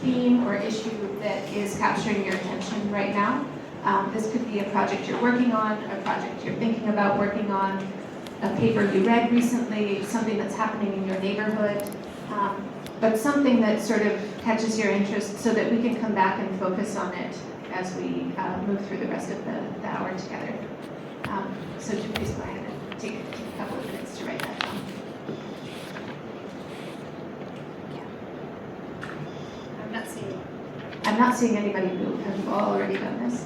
theme or issue that is capturing your attention right now. This could be a project you're working on, a project you're thinking about working on, a paper you read recently, something that's happening in your neighborhood, but something that sort of catches your interest so that we can come back and focus on it as we move through the rest of the hour together. So please go ahead and take a couple of minutes to write that down. I'm not seeing anybody move. Have you all already done this?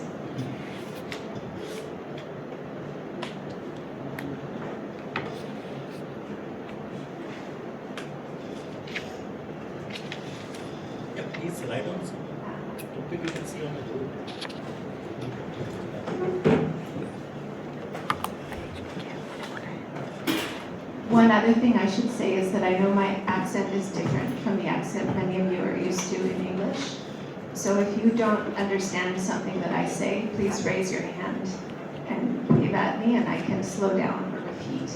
Yeah, please write on some. I think you can see on the board. One other thing I should say is that I know my accent is different from the accent many of you are used to in English. So if you don't understand something that I say, please raise your hand and wave at me and I can slow down or repeat.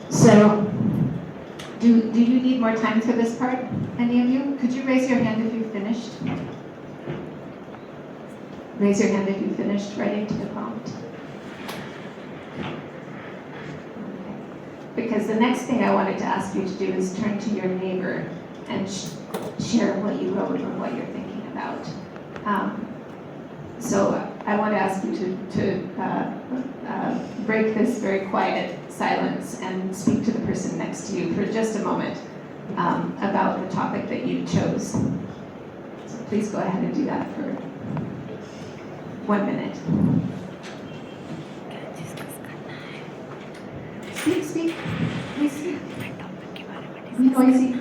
So, do you need more time for this part, any of you? Could you raise your hand if you've finished? Raise your hand if you finished writing to the prompt. Okay. Because the next thing I wanted to ask you to do is turn to your neighbor and share what you wrote or what you're thinking about. So I want to ask you to break this very quiet silence and speak to the person next to you for just a moment about the topic that you chose. So please go ahead and do that for 1 minute. Speak. Please speak. Be noisy.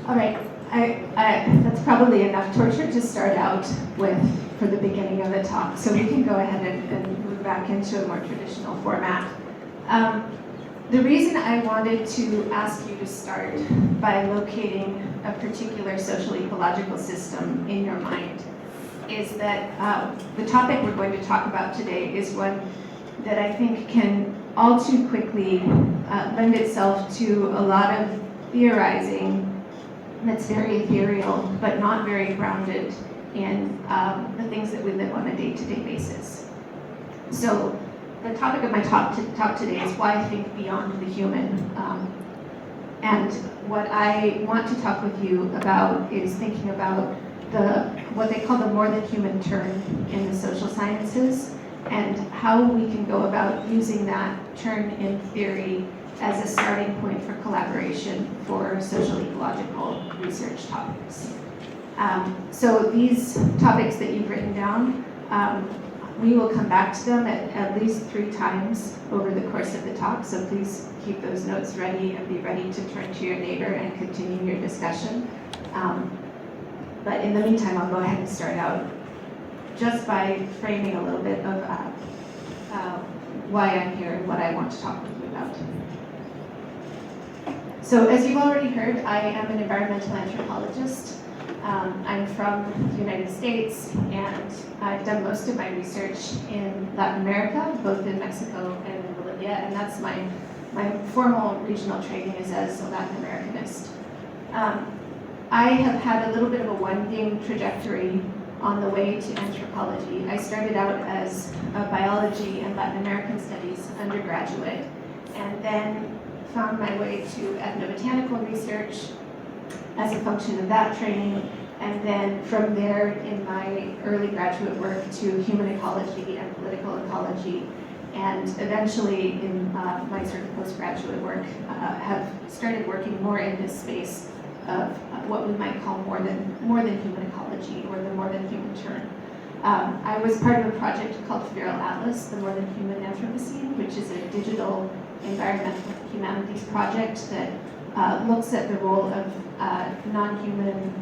All right, that's probably enough torture to start out with for the beginning of the talk, so we can go ahead and move back into a more traditional format. The reason I wanted to ask you to start by locating a particular social ecological system in your mind is that the topic we're going to talk about today is one that I think can all too quickly lend itself to a lot of theorizing that's very ethereal, but not very grounded in the things that we live on a day-to-day basis. So the topic of my talk today is why think beyond the human. And what I want to talk with you about is thinking about what they call the more than human turn in the social sciences and how we can go about using that turn in theory as a starting point for collaboration for social ecological research topics. So these topics that you've written down, we will come back to them at least 3 times over the course of the talk, so please keep those notes ready and be ready to turn to your neighbor and continue your discussion. But in the meantime, I'll go ahead and start out just by framing a little bit of why I'm here and what I want to talk with you about. So as you've already heard, I am an environmental anthropologist. I'm from the United States, and I've done most of my research in Latin America, both in Mexico and in Bolivia, and that's my formal regional training is as a Latin Americanist. I have had a little bit of a winding trajectory on the way to anthropology. I started out as a biology and Latin American studies undergraduate, and then found my way to ethnobotanical research as a function of that training, and then from there in my early graduate work to human ecology and political ecology, and eventually in my sort of postgraduate work have started working more in this space of what we might call more than human ecology, or the more than human turn. I was part of a project called Feral Atlas, the More Than Human Anthropocene, which is a digital environmental humanities project that looks at the role of non-human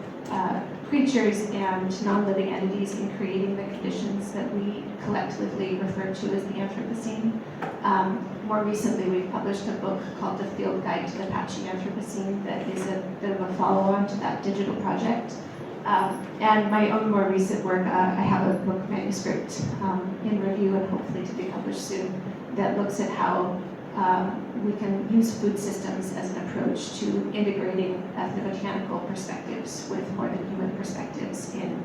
creatures and non-living entities in creating the conditions that we collectively refer to as the Anthropocene. More recently, we've published a book called The Field Guide to the Patchy Anthropocene that is a bit of a follow-on to that digital project. And my own more recent work, I have a book manuscript in review and hopefully to be published soon that looks at how we can use food systems as an approach to integrating ethnobotanical perspectives with more than human perspectives in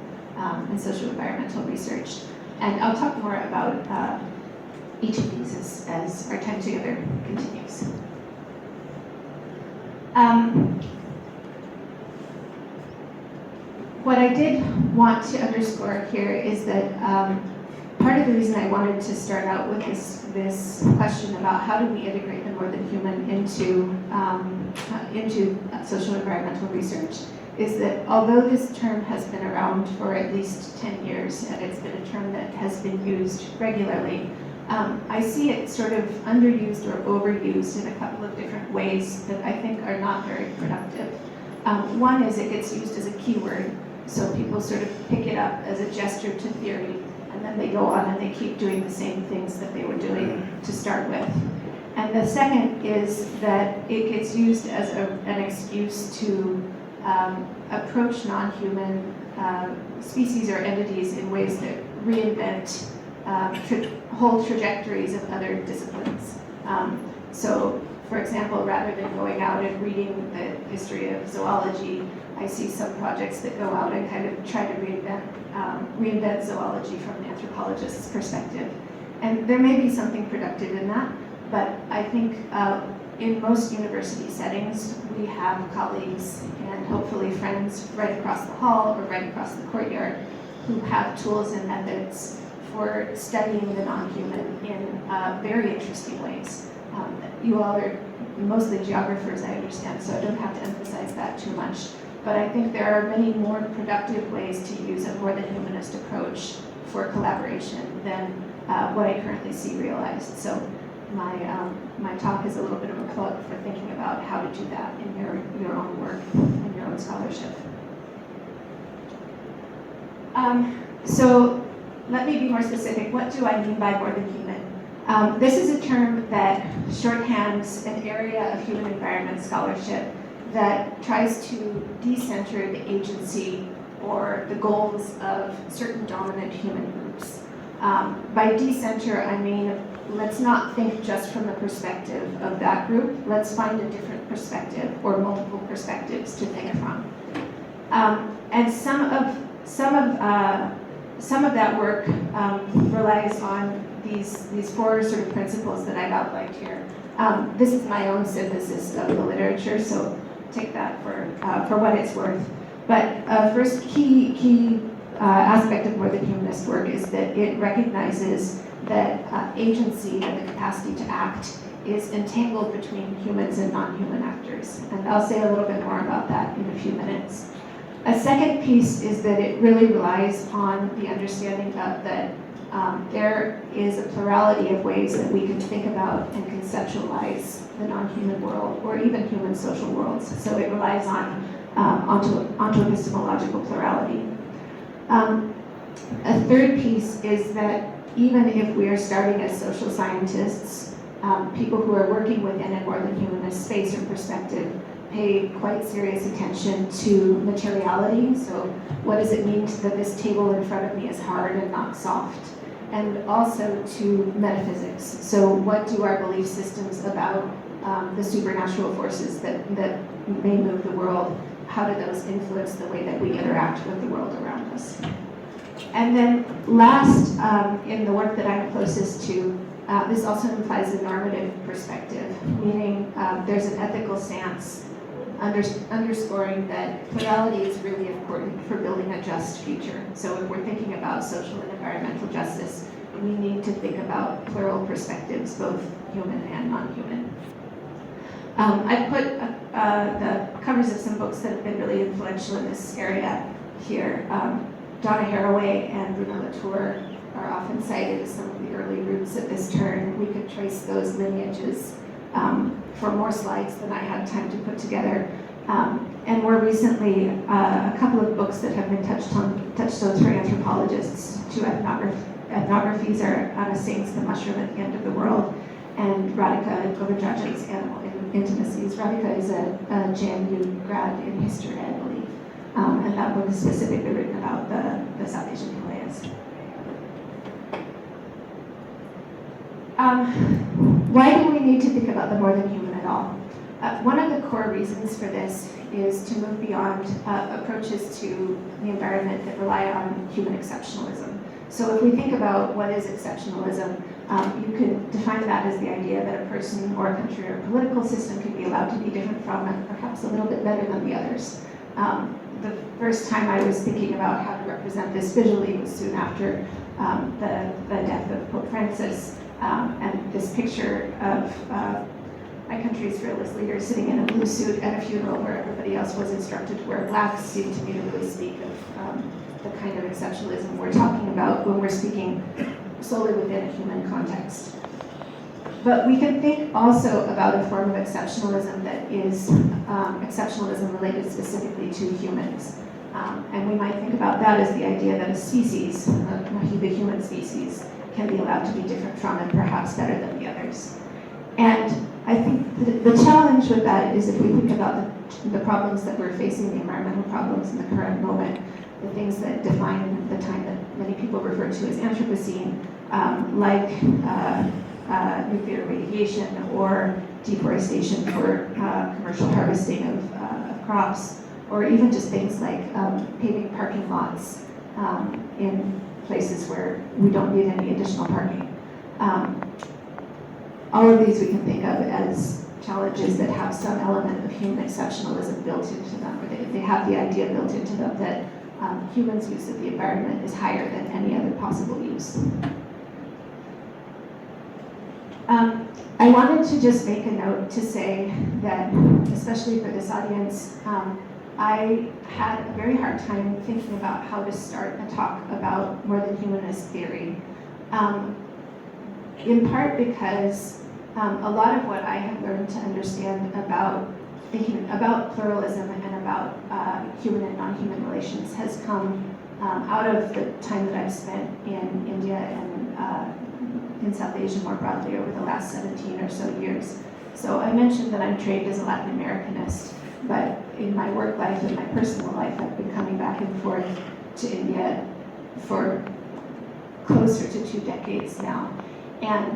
socio-environmental research. And I'll talk more about each of these as our time together continues. What I did want to underscore here is that part of the reason I wanted to start out with this question about how do we integrate the more than human into social environmental research is that although this term has been around for at least 10 years and it's been a term that has been used regularly, I see it sort of underused or overused in a couple of different ways that I think are not very productive. One is it gets used as a keyword, so people sort of pick it up as a gesture to theory, and then they go on and they keep doing the same things that they were doing to start with. And the second is that it gets used as an excuse to approach non-human species or entities in ways that reinvent whole trajectories of other disciplines. So, for example, rather than going out and reading the history of zoology, I see some projects that go out and kind of try to reinvent zoology from an anthropologist's perspective. And there may be something productive in that, but I think in most university settings, we have colleagues and hopefully friends right across the hall or right across the courtyard who have tools and methods for studying the non-human in very interesting ways. You all are mostly geographers, I understand, so I don't have to emphasize that too much. But I think there are many more productive ways to use a more than humanist approach for collaboration than what I currently see realized. So my talk is a little bit of a plug for thinking about how to do that in your own work and your own scholarship. So let me be more specific. What do I mean by more than human? This is a term that shorthands an area of human environment scholarship that tries to decenter the agency or the goals of certain dominant human groups. By decenter, I mean, let's not think just from the perspective of that group. Let's find a different perspective or multiple perspectives to think from. And some of that work relies on these four sort of principles that I've outlined here. This is my own synthesis of the literature, so take that for what it's worth. But first key aspect of more than humanist work is that it recognizes that agency and the capacity to act is entangled between humans and non-human actors. And I'll say a little bit more about that in a few minutes. A second piece is that it really relies on the understanding of that there is a plurality of ways that we can think about and conceptualize the non-human world or even human social worlds. So it relies on onto-epistemological plurality. A third piece is that even if we are starting as social scientists, people who are working within a more than humanist space or perspective pay quite serious attention to materiality. So what does it mean that this table in front of me is hard and not soft? And also to metaphysics. So what do our belief systems about the supernatural forces that may move the world, how do those influence the way that we interact with the world around us? And then last, in the work that I'm closest to, this also implies a normative perspective, meaning there's an ethical stance underscoring that plurality is really important for building a just future. So if we're thinking about social and environmental justice, we need to think about plural perspectives, both human and non-human. I put the covers of some books that have been really influential in this area here. Donna Haraway and Bruno Latour are often cited as some of the early roots of this term. We could trace those lineages for more slides than I had time to put together. And more recently, a couple of books that have been touchstones for anthropologists. Two ethnographies are Anna Singh's The Mushroom at the End of the World and Radhika Govindarajan's Animal Intimacies. Radhika is a JNU grad in history, I believe. And that book is specifically written about the South Asian Himalayas. Why do we need to think about the more than human at all? One of the core reasons for this is to move beyond approaches to the environment that rely on human exceptionalism. So if we think about what is exceptionalism, you could define that as the idea that a person or a country or a political system can be allowed to be different from and perhaps a little bit better than the others. The first time I was thinking about how to represent this visually was soon after the death of Pope Francis, and this picture of my country's fearless leader sitting in a blue suit at a funeral where everybody else was instructed to wear black seemed to me to really speak of the kind of exceptionalism we're talking about when we're speaking solely within a human context. But we can think also about a form of exceptionalism that is exceptionalism related specifically to humans. And we might think about that as the idea that a species, the human species, can be allowed to be different from and perhaps better than the others. And I think the challenge with that is if we think about the problems that we're facing, the environmental problems in the current moment, the things that define the time that many people refer to as Anthropocene, like nuclear radiation or deforestation for commercial harvesting of crops, or even just things like paving parking lots in places where we don't need any additional parking. All of these we can think of as challenges that have some element of human exceptionalism built into them, or they have the idea built into them that humans' use of the environment is higher than any other possible use. I wanted to just make a note to say that, especially for this audience, I had a very hard time thinking about how to start a talk about more than humanist theory. In part because a lot of what I have learned to understand about thinking about pluralism and about human and non-human relations has come out of the time that I've spent in India and in South Asia more broadly over the last 17 or so years. So I mentioned that I'm trained as a Latin Americanist, but in my work life and my personal life, I've been coming back and forth to India for closer to 2 decades now. And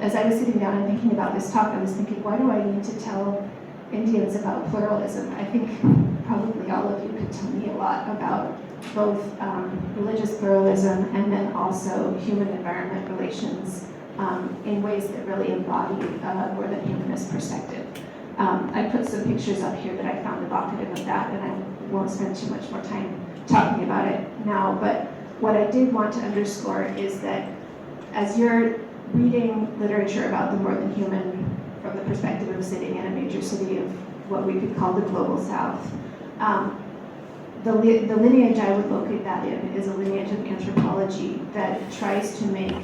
as I was sitting down and thinking about this talk, I was thinking, why do I need to tell Indians about pluralism? I think probably all of you could tell me a lot about both religious pluralism and then also human-environment relations in ways that really embody more than humanist perspective. I put some pictures up here that I found evocative of that, and I won't spend too much more time talking about it now, but what I did want to underscore is that as you're reading literature about the more than human from the perspective of sitting in a major city of what we could call the global south, the lineage I would locate that in is a lineage of anthropology that tries to make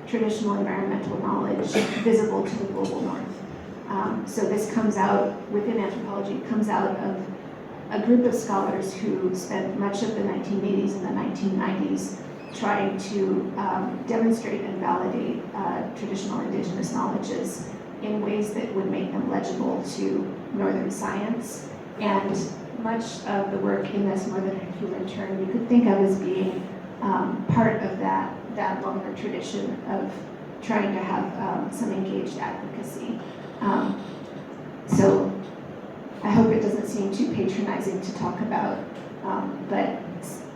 traditional environmental knowledge visible to the global north. So this comes out, within anthropology, it comes out of a group of scholars who spent much of the 1980s and the 1990s trying to demonstrate and validate traditional indigenous knowledges in ways that would make them legible to northern science. And much of the work in this more than human term you could think of as being part of that longer tradition of trying to have some engaged advocacy. So I hope it doesn't seem too patronizing to talk about, but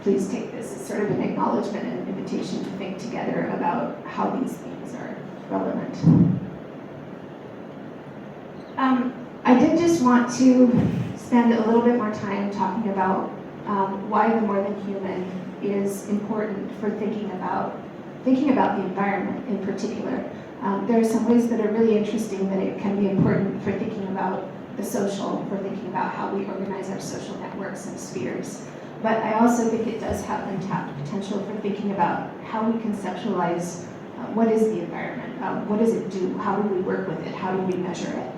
please take this as sort of an acknowledgement and an invitation to think together about how these themes are relevant. I did just want to spend a little bit more time talking about why the more than human is important for thinking about the environment in particular. There are some ways that are really interesting that it can be important for thinking about the social, for thinking about how we organize our social networks and spheres. But I also think it does have untapped potential for thinking about how we conceptualize what is the environment, what does it do, how do we work with it, how do we measure it.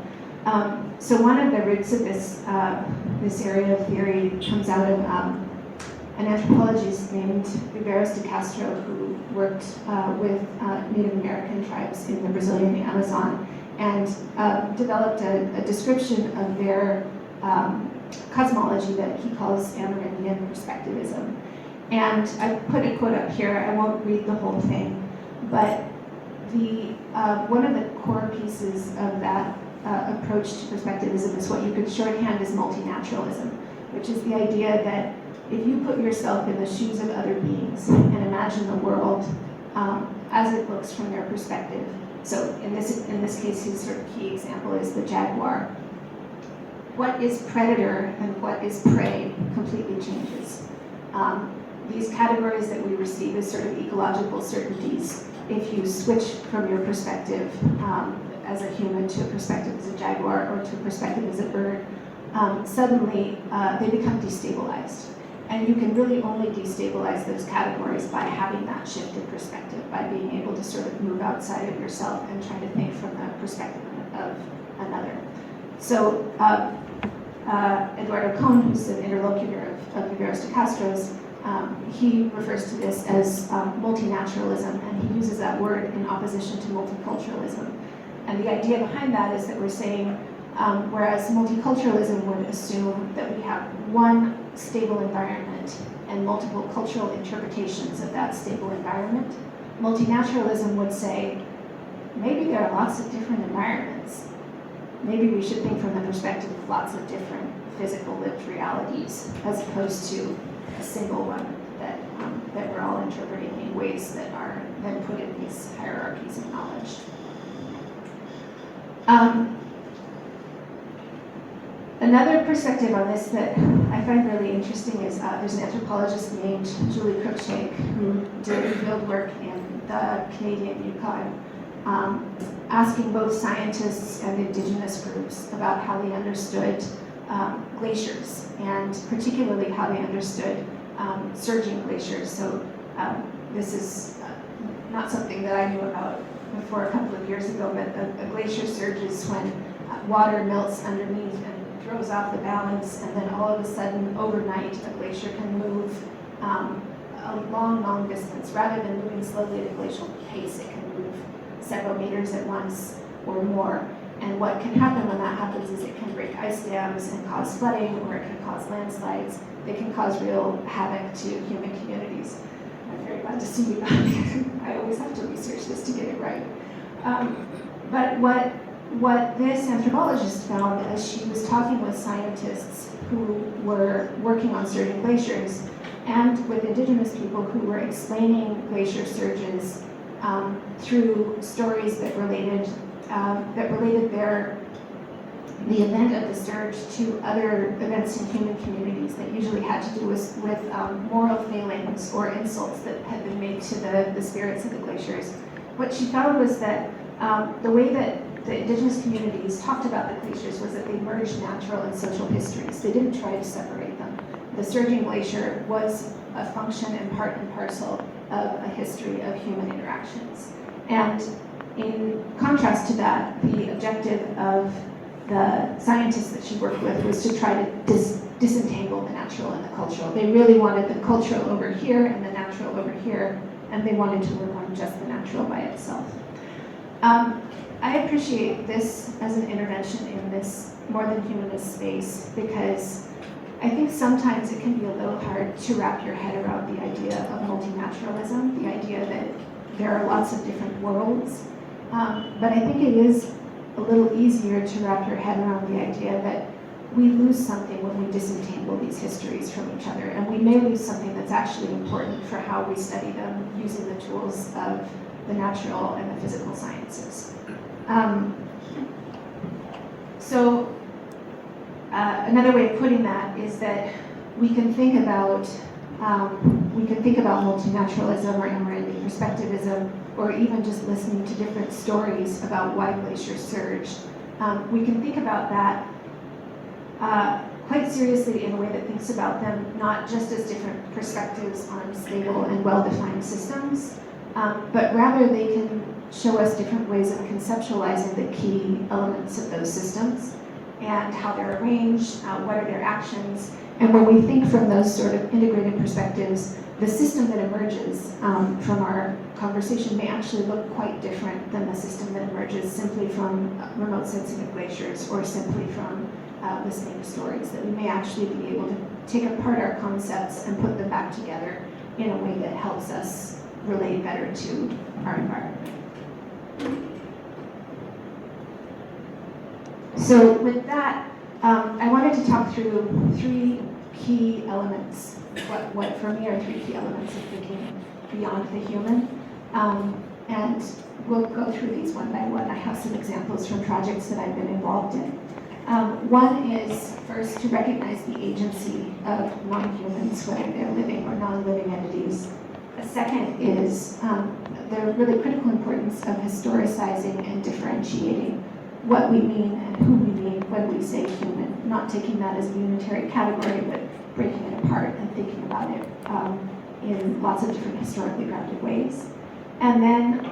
So one of the roots of this area of theory comes out of an anthropologist named Ribeiro de Castro, who worked with Native American tribes in the Brazilian Amazon and developed a description of their cosmology that he calls Amerindian perspectivism. And I put a quote up here. I won't read the whole thing, but one of the core pieces of that approach to perspectivism is what you could shorthand as multinaturalism, which is the idea that if you put yourself in the shoes of other beings and imagine the world as it looks from their perspective. So in this case, his sort of key example is the jaguar. What is predator and what is prey completely changes. These categories that we receive as sort of ecological certainties, if you switch from your perspective as a human to a perspective as a jaguar or to a perspective as a bird, suddenly they become destabilized. And you can really only destabilize those categories by having that shifted perspective, by being able to sort of move outside of yourself and try to think from the perspective of another. So Eduardo Kohn, who's an interlocutor of Ribeiro de Castro's, he refers to this as multinaturalism, and he uses that word in opposition to multiculturalism. And the idea behind that is that we're saying, whereas multiculturalism would assume that we have one stable environment and multiple cultural interpretations of that stable environment, multinaturalism would say, maybe there are lots of different environments. Maybe we should think from the perspective of lots of different physical lived realities, as opposed to a single one that we're all interpreting in ways that are then put in these hierarchies of knowledge. Another perspective on this that I find really interesting is there's an anthropologist named Julie Cruikshank who did field work in the Canadian Yukon, asking both scientists and indigenous groups about how they understood glaciers, and particularly how they understood surging glaciers. So this is not something that I knew about before a couple of years ago, but a glacier surge is when water melts underneath and throws off the balance, and then all of a sudden, overnight, a glacier can move a long distance. Rather than moving slowly at a glacial pace, it can move several meters at once or more. And what can happen when that happens is it can break ice dams and cause flooding, or it can cause landslides. It can cause real havoc to human communities. I'm very glad to see you back. I always have to research this to get it right. But what this anthropologist found as she was talking with scientists who were working on surging glaciers and with indigenous people who were explaining glacier surges through stories that related the event of the surge to other events in human communities that usually had to do with moral failings or insults that had been made to the spirits of the glaciers. What she found was that the way that the indigenous communities talked about the glaciers was that they merged natural and social histories. They didn't try to separate them. The surging glacier was a function and part and parcel of a history of human interactions. And in contrast to that, the objective of the scientists that she worked with was to try to disentangle the natural and the cultural. They really wanted the cultural over here and the natural over here, and they wanted to work on just the natural by itself. I appreciate this as an intervention in this more than humanist space because I think sometimes it can be a little hard to wrap your head around the idea of multinaturalism, the idea that there are lots of different worlds. But I think it is a little easier to wrap your head around the idea that we lose something when we disentangle these histories from each other, and we may lose something that's actually important for how we study them using the tools of the natural and the physical sciences. Another way of putting that is that we can think about multinaturalism or Amerindian perspectivism, or even just listening to different stories about why glaciers surged. We can think about that quite seriously in a way that thinks about them not just as different perspectives on stable and well-defined systems, but rather they can show us different ways of conceptualizing the key elements of those systems and how they're arranged, what are their actions. And when we think from those sort of integrated perspectives, the system that emerges from our conversation may actually look quite different than the system that emerges simply from remote sensing of glaciers or simply from listening to stories, that we may actually be able to take apart our concepts and put them back together in a way that helps us relate better to our environment. So with that, I wanted to talk through three key elements, what for me are three key elements of thinking beyond the human. And we'll go through these one by one. I have some examples from projects that I've been involved in. One is first to recognize the agency of non-humans, whether they're living or non-living entities. A second is the really critical importance of historicizing and differentiating what we mean and who we mean when we say human, not taking that as a unitary category, but breaking it apart and thinking about it in lots of different historically grounded ways. And then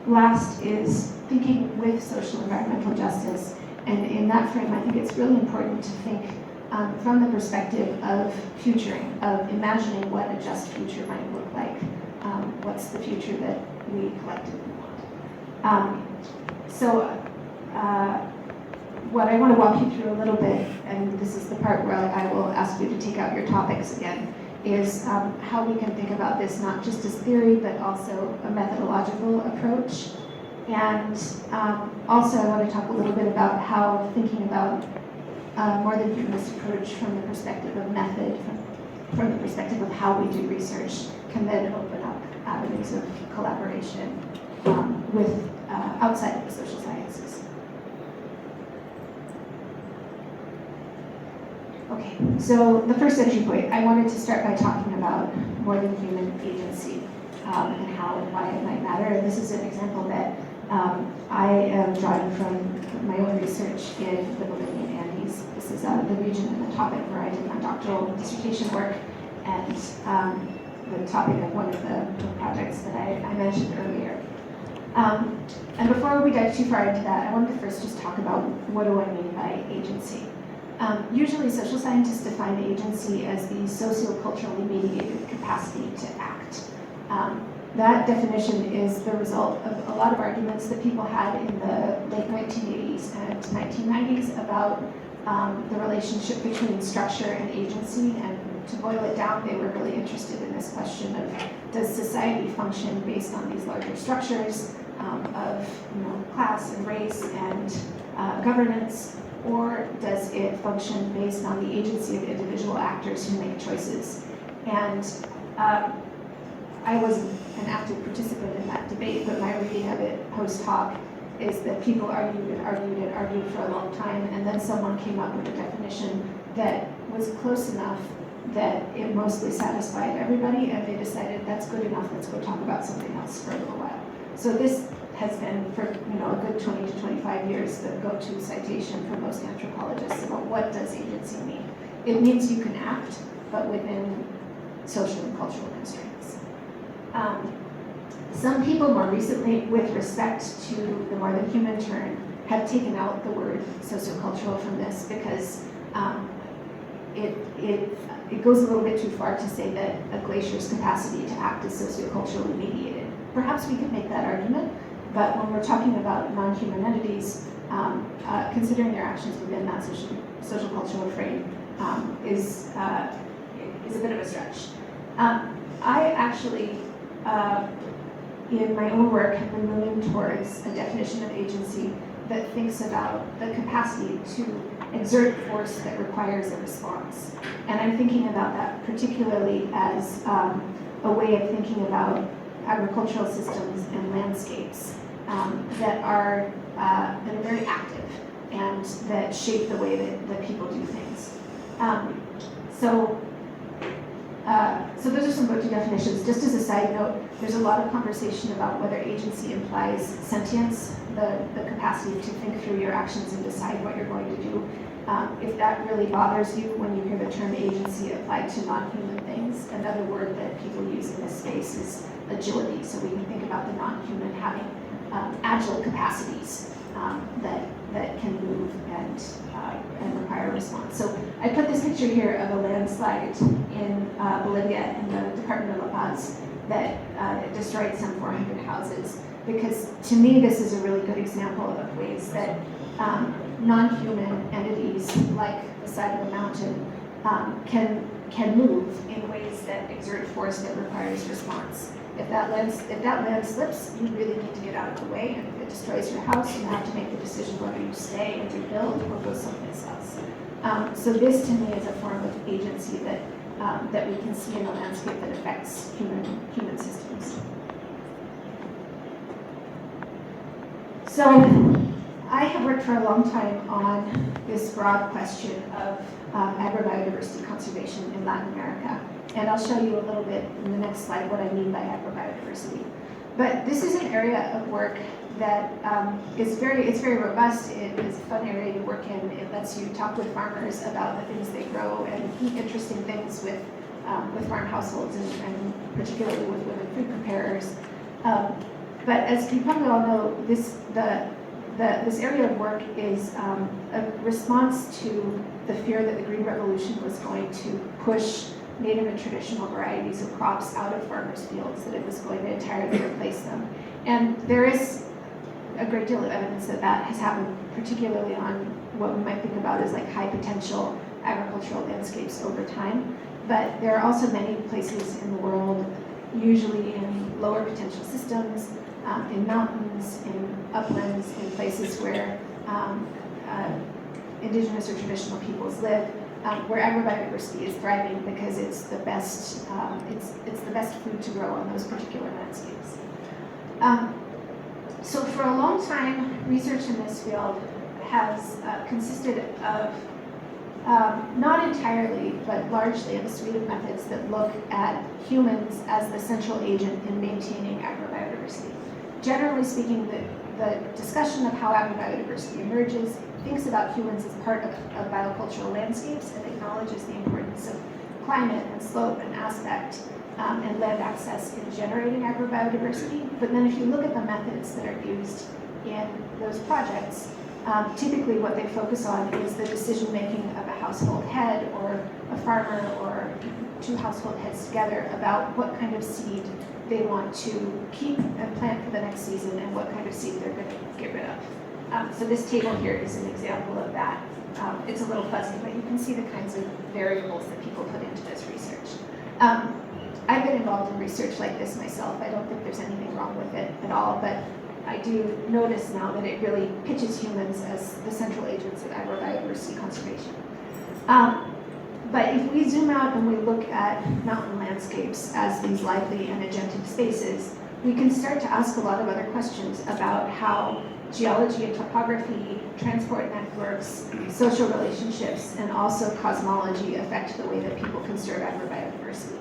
last is thinking with social environmental justice. And in that frame, I think it's really important to think from the perspective of futuring, of imagining what a just future might look like. What's the future that we collectively want? What I want to walk you through a little bit, and this is the part where I will ask you to take out your topics again, is how we can think about this not just as theory, but also a methodological approach. And also I want to talk a little bit about how thinking about more than humanist approach from the perspective of method, from the perspective of how we do research, can then open up avenues of collaboration with outside of the social sciences. Okay, so the first entry point, I wanted to start by talking about more than human agency and how and why it might matter. And this is an example that I am drawing from my own research in the Bolivian Andes. This is the region and the topic where I did my doctoral dissertation work, and the topic of one of the projects that I mentioned earlier. And before we dive too far into that, I wanted to first just talk about what do I mean by agency. Usually social scientists define agency as the socio-culturally mediated capacity to act. That definition is the result of a lot of arguments that people had in the late 1980s and 1990s about the relationship between structure and agency. And to boil it down, they were really interested in this question of, does society function based on these larger structures of class and race and governance, or does it function based on the agency of individual actors who make choices? And I was an active participant in that debate, but my reading of it post hoc is that people argued for a long time, and then someone came up with a definition that was close enough that it mostly satisfied everybody, and they decided that's good enough, let's go talk about something else for a little while. So this has been for a good 20 to 25 years the go-to citation for most anthropologists about what does agency mean. It means you can act, but within social and cultural constraints. Some people more recently, with respect to the more than human turn, have taken out the word sociocultural from this because it goes a little bit too far to say that a glacier's capacity to act is socioculturally mediated. Perhaps we could make that argument, but when we're talking about non-human entities, considering their actions within that social cultural frame is a bit of a stretch. I actually, in my own work, have been moving towards a definition of agency that thinks about the capacity to exert force that requires a response. And I'm thinking about that particularly as a way of thinking about agricultural systems and landscapes that are very active and that shape the way that people do things. So those are some go-to definitions. Just as a side note, there's a lot of conversation about whether agency implies sentience, the capacity to think through your actions and decide what you're going to do. If that really bothers you when you hear the term agency applied to non-human things, another word that people use in this space is agility. So we can think about the non-human having agile capacities that can move and require a response. So I put this picture here of a landslide in Bolivia in the Department of La Paz that destroyed some 400 houses, because to me this is a really good example of ways that non-human entities like the side of a mountain can move in ways that exert force that requires response. If that land slips, you really need to get out of the way, and if it destroys your house, you have to make the decision whether you stay and rebuild or go someplace else. So this, to me, is a form of agency that we can see in the landscape that affects human systems. So I have worked for a long time on this broad question of agrobiodiversity conservation in Latin America. And I'll show you a little bit in the next slide what I mean by agrobiodiversity. But this is an area of work that it's very robust. It is a fun area to work in. It lets you talk with farmers about the things they grow and eat interesting things with farm households and particularly with women food preparers. But as you probably all know, this area of work is a response to the fear that the Green Revolution was going to push native and traditional varieties of crops out of farmers' fields, that it was going to entirely replace them. And there is a great deal of evidence that that has happened, particularly on what we might think about as like high potential agricultural landscapes over time. But there are also many places in the world, usually in lower potential systems, in mountains, in uplands, in places where indigenous or traditional peoples live, where agrobiodiversity is thriving because it's the best food to grow on those particular landscapes. So for a long time, research in this field has consisted of not entirely, but largely of a suite of methods that look at humans as the central agent in maintaining agrobiodiversity. Generally speaking, the discussion of how agrobiodiversity emerges thinks about humans as part of biocultural landscapes and acknowledges the importance of climate and slope and aspect and land access in generating agrobiodiversity. But then if you look at the methods that are used in those projects, typically what they focus on is the decision-making of a household head or a farmer or two household heads together about what kind of seed they want to keep and plant for the next season and what kind of seed they're going to get rid of. So this table here is an example of that. It's a little fuzzy, but you can see the kinds of variables that people put into this research. I've been involved in research like this myself. I don't think there's anything wrong with it at all, but I do notice now that it really pitches humans as the central agents of agrobiodiversity conservation. But if we zoom out and we look at mountain landscapes as these lively and agentic spaces, we can start to ask a lot of other questions about how geology and topography, transport networks, social relationships, and also cosmology affect the way that people conserve agrobiodiversity.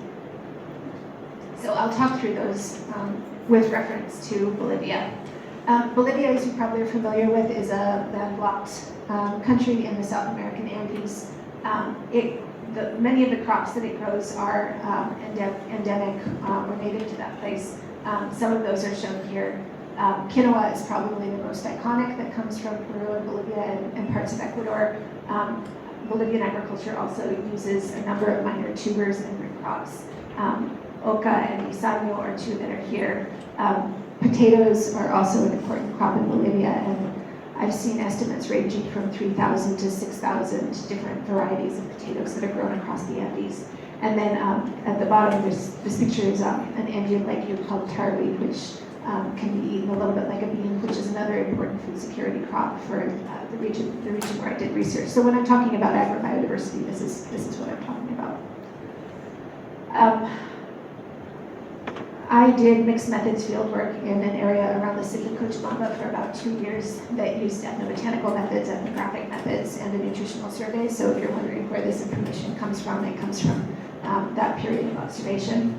So I'll talk through those with reference to Bolivia. Bolivia, as you probably are familiar with, is a landlocked country in the South American Andes. Many of the crops that it grows are endemic or native to that place. Some of those are shown here. Quinoa is probably the most iconic, that comes from Peru and Bolivia and parts of Ecuador. Bolivian agriculture also uses a number of minor tubers and root crops. Oca and Isanyo are two that are here. Potatoes are also an important crop in Bolivia, and I've seen estimates ranging from 3,000 to 6,000 different varieties of potatoes that are grown across the Andes. And then at the bottom, this picture is an Andean legume called tarweed, which can be eaten a little bit like a bean, which is another important food security crop for the region where I did research. So when I'm talking about agrobiodiversity, this is what I'm talking about. I did mixed methods fieldwork in an area around the city of Cochabamba for about 2 years that used ethnobotanical methods, ethnographic methods, and a nutritional survey. So if you're wondering where this information comes from, it comes from that period of observation.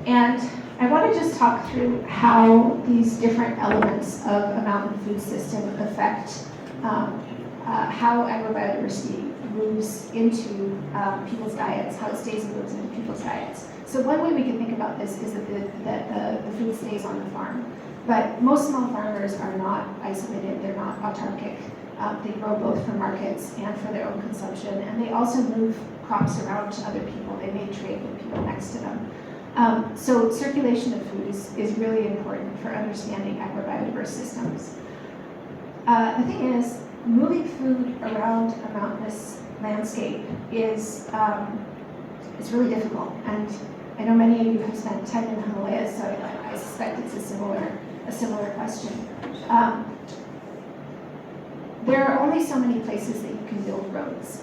And I want to just talk through how these different elements of a mountain food system affect how agrobiodiversity moves into people's diets, how it stays and moves into people's diets. So one way we can think about this is that the food stays on the farm. But most small farmers are not isolated, they're not autarkic. They grow both for markets and for their own consumption, and they also move crops around to other people. They may trade with people next to them. So circulation of food is really important for understanding agrobiodiverse systems. The thing is, moving food around a mountainous landscape is really difficult. And I know many of you have spent time in the Himalayas, so I suspect it's a similar question. There are only so many places that you can build roads,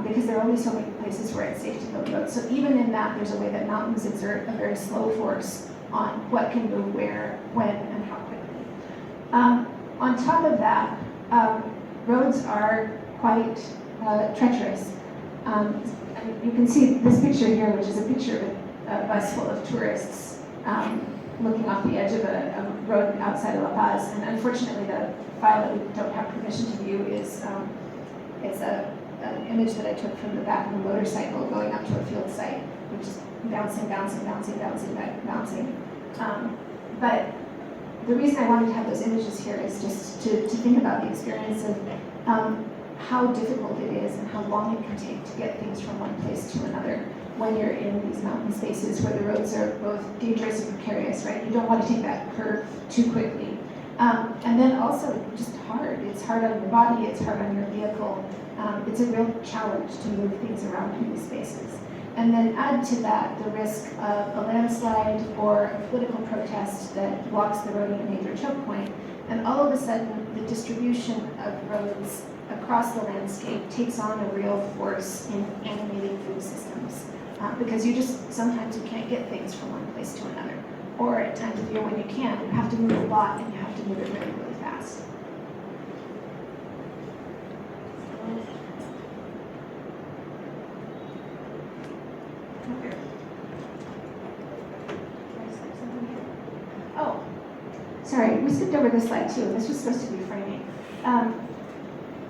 because there are only so many places where it's safe to build roads. So even in that, there's a way that mountains exert a very slow force on what can move where, when, and how quickly. On top of that, roads are quite treacherous. And you can see this picture here, which is a picture of a bus full of tourists looking off the edge of a road outside of La Paz. And unfortunately, the file that we don't have permission to view is an image that I took from the back of a motorcycle going up to a field site, which is bouncing. But the reason I wanted to have those images here is just to think about the experience of how difficult it is and how long it can take to get things from one place to another when you're in these mountain spaces where the roads are both dangerous and precarious, right? You don't want to take that curve too quickly. And then also just hard. It's hard on your body, it's hard on your vehicle. It's a real challenge to move things around in these spaces. And then add to that the risk of a landslide or a political protest that blocks the road at a major choke point. And all of a sudden, the distribution of roads across the landscape takes on a real force in animating food systems. Because sometimes you can't get things from one place to another. Or at times of year when you can, you have to move a lot and you have to move it really, really fast. Oh, sorry, we skipped over this slide too. This was supposed to be framing.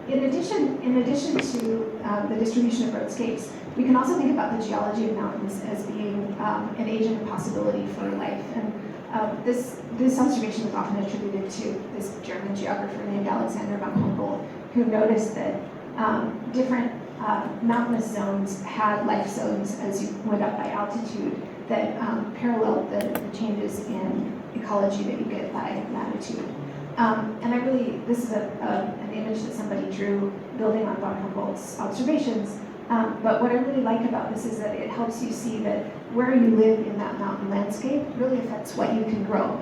In addition to the distribution of roadscapes, we can also think about the geology of mountains as being an agent of possibility for life. And this observation is often attributed to this German geographer named Alexander von Humboldt, who noticed that different mountainous zones had life zones as you went up by altitude that paralleled the changes in ecology that you get by latitude. And this is an image that somebody drew building on von Humboldt's observations. But what I really like about this is that it helps you see that where you live in that mountain landscape really affects what you can grow.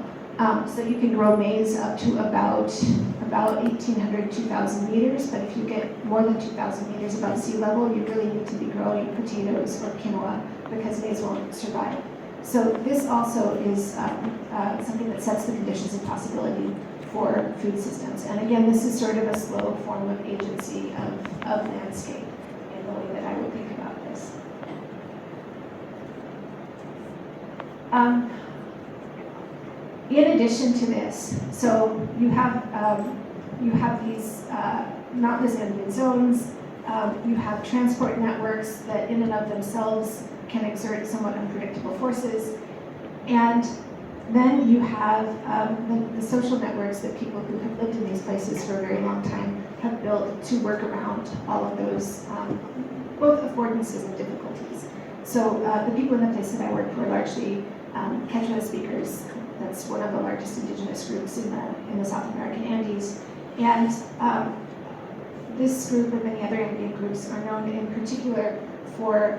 So you can grow maize up to about 1,800, 2,000 meters, but if you get more than 2,000 meters above sea level, you really need to be growing potatoes or quinoa because maize won't survive. So this also is something that sets the conditions of possibility for food systems. And again, this is sort of a slow form of agency of landscape in the way that I would think about this. In addition to this, so you have these mountainous ambient zones, you have transport networks that in and of themselves can exert somewhat unpredictable forces, and then you have the social networks that people who have lived in these places for a very long time have built to work around all of those, both affordances and difficulties. So the people in the place that I work for are largely Quechua speakers. That's one of the largest indigenous groups in the South American Andes. And this group and many other Andean groups are known in particular for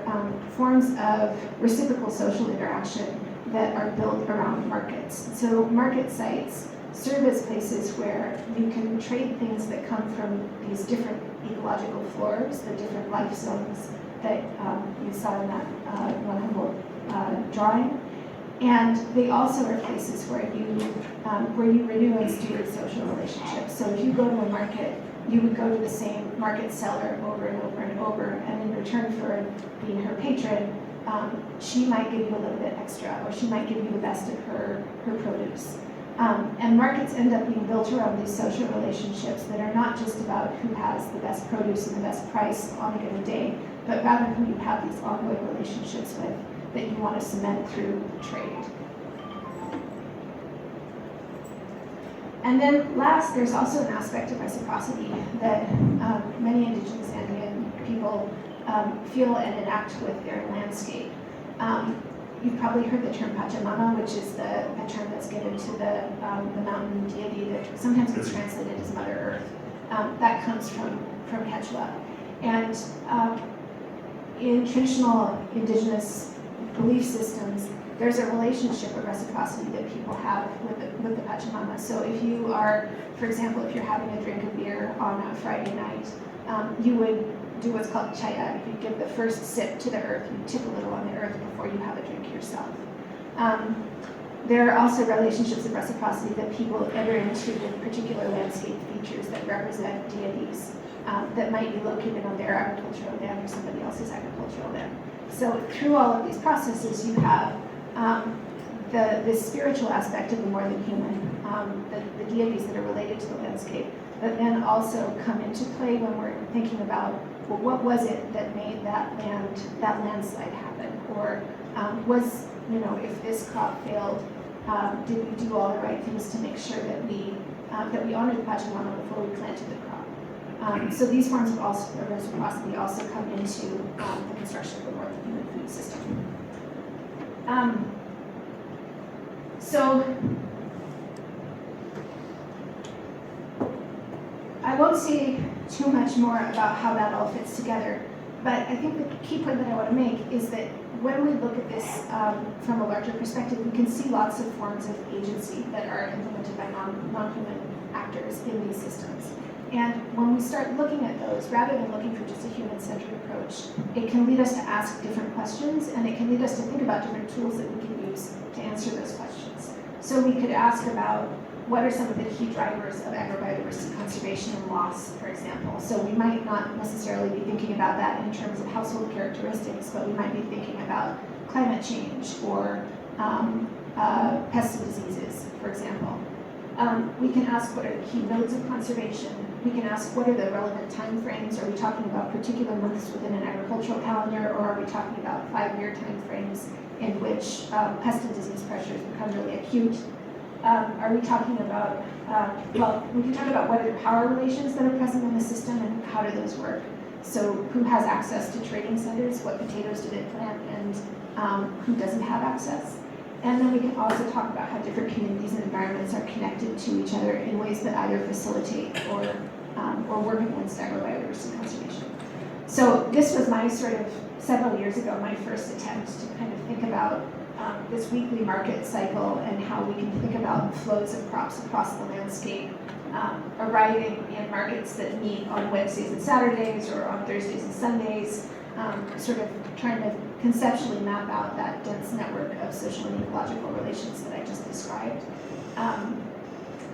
forms of reciprocal social interaction that are built around markets. So market sites serve as places where you can trade things that come from these different ecological floors, the different life zones that you saw in that one Humboldt drawing. And they also are places where you renew and steward social relationships. So if you go to a market, you would go to the same market seller over and over and over, and in return for being her patron, she might give you a little bit extra, or she might give you the best of her produce. And markets end up being built around these social relationships that are not just about who has the best produce and the best price on a given day, but rather who you have these ongoing relationships with that you want to cement through trade. And then last, there's also an aspect of reciprocity that many indigenous Andean people feel and enact with their landscape. You've probably heard the term Pachamama, which is the term that's given to the mountain deity that sometimes gets translated as Mother Earth. That comes from Quechua. And in traditional indigenous belief systems, there's a relationship of reciprocity that people have with the Pachamama. So if you are, for example, if you're having a drink of beer on a Friday night, you would do what's called chaya. You give the first sip to the earth, you tip a little on the earth before you have a drink yourself. There are also relationships of reciprocity that people enter into with particular landscape features that represent deities that might be located on their agricultural land or somebody else's agricultural land. So through all of these processes, you have the spiritual aspect of the more than human, the deities that are related to the landscape, but then also come into play when we're thinking about, well, what was it that made that landslide happen? Or was, if this crop failed, did we do all the right things to make sure that we honored the Pachamama before we planted the crop? So these forms of reciprocity also come into the construction of the more than human food system. So I won't say too much more about how that all fits together, but I think the key point that I want to make is that when we look at this from a larger perspective, we can see lots of forms of agency that are implemented by non-human actors in these systems. And when we start looking at those, rather than looking for just a human-centered approach, it can lead us to ask different questions, and it can lead us to think about different tools that we can use to answer those questions. So we could ask about what are some of the key drivers of agrobiodiversity conservation and loss, for example. So we might not necessarily be thinking about that in terms of household characteristics, but we might be thinking about climate change or pests and diseases, for example. We can ask what are the key nodes of conservation. We can ask what are the relevant time frames. Are we talking about particular months within an agricultural calendar, or are we talking about 5-year time frames in which pest and disease pressures become really acute? Are we talking about, we can talk about what are the power relations that are present in the system and how do those work. So who has access to trading centers, what potatoes do they plant, and who doesn't have access. And then we can also talk about how different communities and environments are connected to each other in ways that either facilitate or work against agrobiodiversity conservation. So this was my sort of, several years ago, my first attempt to kind of think about this weekly market cycle and how we can think about flows of crops across the landscape, arriving in markets that meet on Wednesdays and Saturdays or on Thursdays and Sundays, sort of trying to conceptually map out that dense network of social and ecological relations that I just described.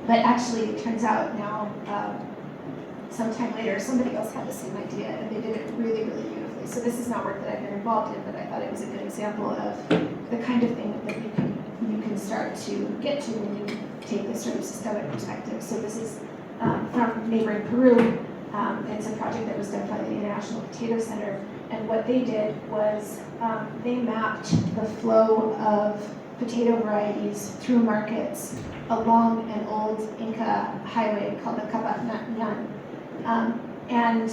But actually, it turns out now, sometime later, somebody else had the same idea, and they did it really, really beautifully. So this is not work that I've been involved in, but I thought it was a good example of the kind of thing that you can start to get to when you take this sort of systemic perspective. So this is from neighboring Peru. It's a project that was done by the International Potato Center, and what they did was they mapped the flow of potato varieties through markets along an old Inca highway called the Capatnan. And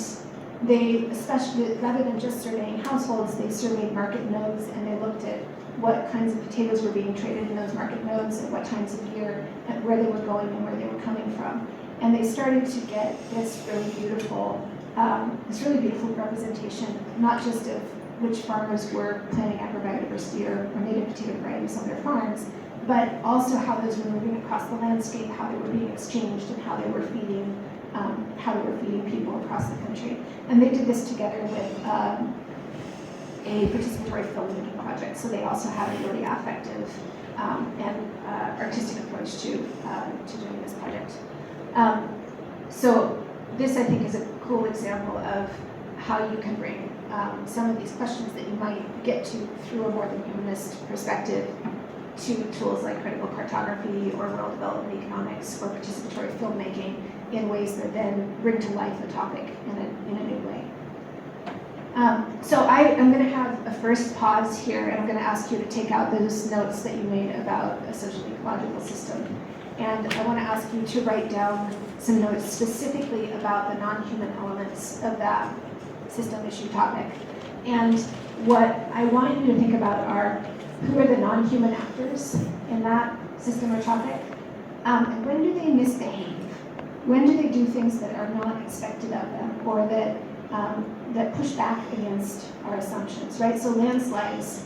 they, especially, rather than just surveying households, they surveyed market nodes, and they looked at what kinds of potatoes were being traded in those market nodes at what times of year, and where they were going and where they were coming from. And they started to get this really beautiful representation, not just of which farmers were planting agrobiodiversity or native potato varieties on their farms, but also how those were moving across the landscape, how they were being exchanged, and how they were feeding people across the country. And they did this together with a participatory filmmaking project. So they also have a really affective and artistic approach to doing this project. So this, I think, is a cool example of how you can bring some of these questions that you might get to through a more than humanist perspective to tools like critical cartography or rural development economics or participatory filmmaking in ways that then bring to life a topic in a new way. So I'm going to have a first pause here, and I'm going to ask you to take out those notes that you made about a social ecological system. And I want to ask you to write down some notes specifically about the non-human elements of that system issue topic. And what I want you to think about are who are the non-human actors in that system or topic, and when do they misbehave? When do they do things that are not expected of them, or that push back against our assumptions, right? So landslides,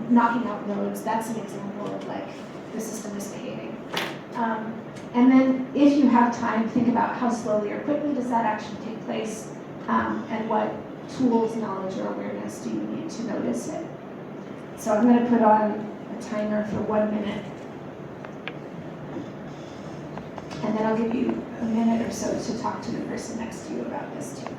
knocking out roads, that's an example of like the system misbehaving. And then if you have time, think about how slowly or quickly does that actually take place, and what tools, knowledge, or awareness do you need to notice it. So I'm going to put on a timer for 1 minute. And then I'll give you a minute or so to talk to the person next to you about this too.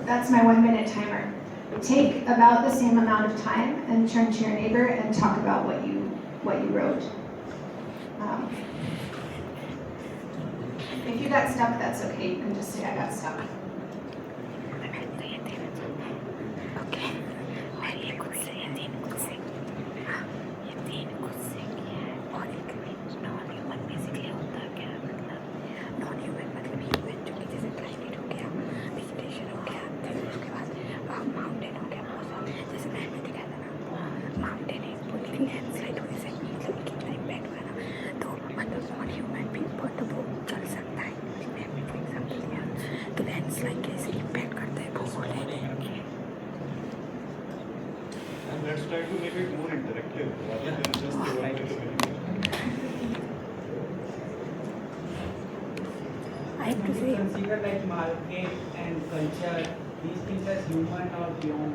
That's my 1 minute timer. Take about the same amount of time and turn to your neighbor and talk about what you wrote. If you got stuck, that's okay. You can just say I got stuck. Let's try to make it more interactive rather than just I have to say, consider like market and culture, these things as human or beyond?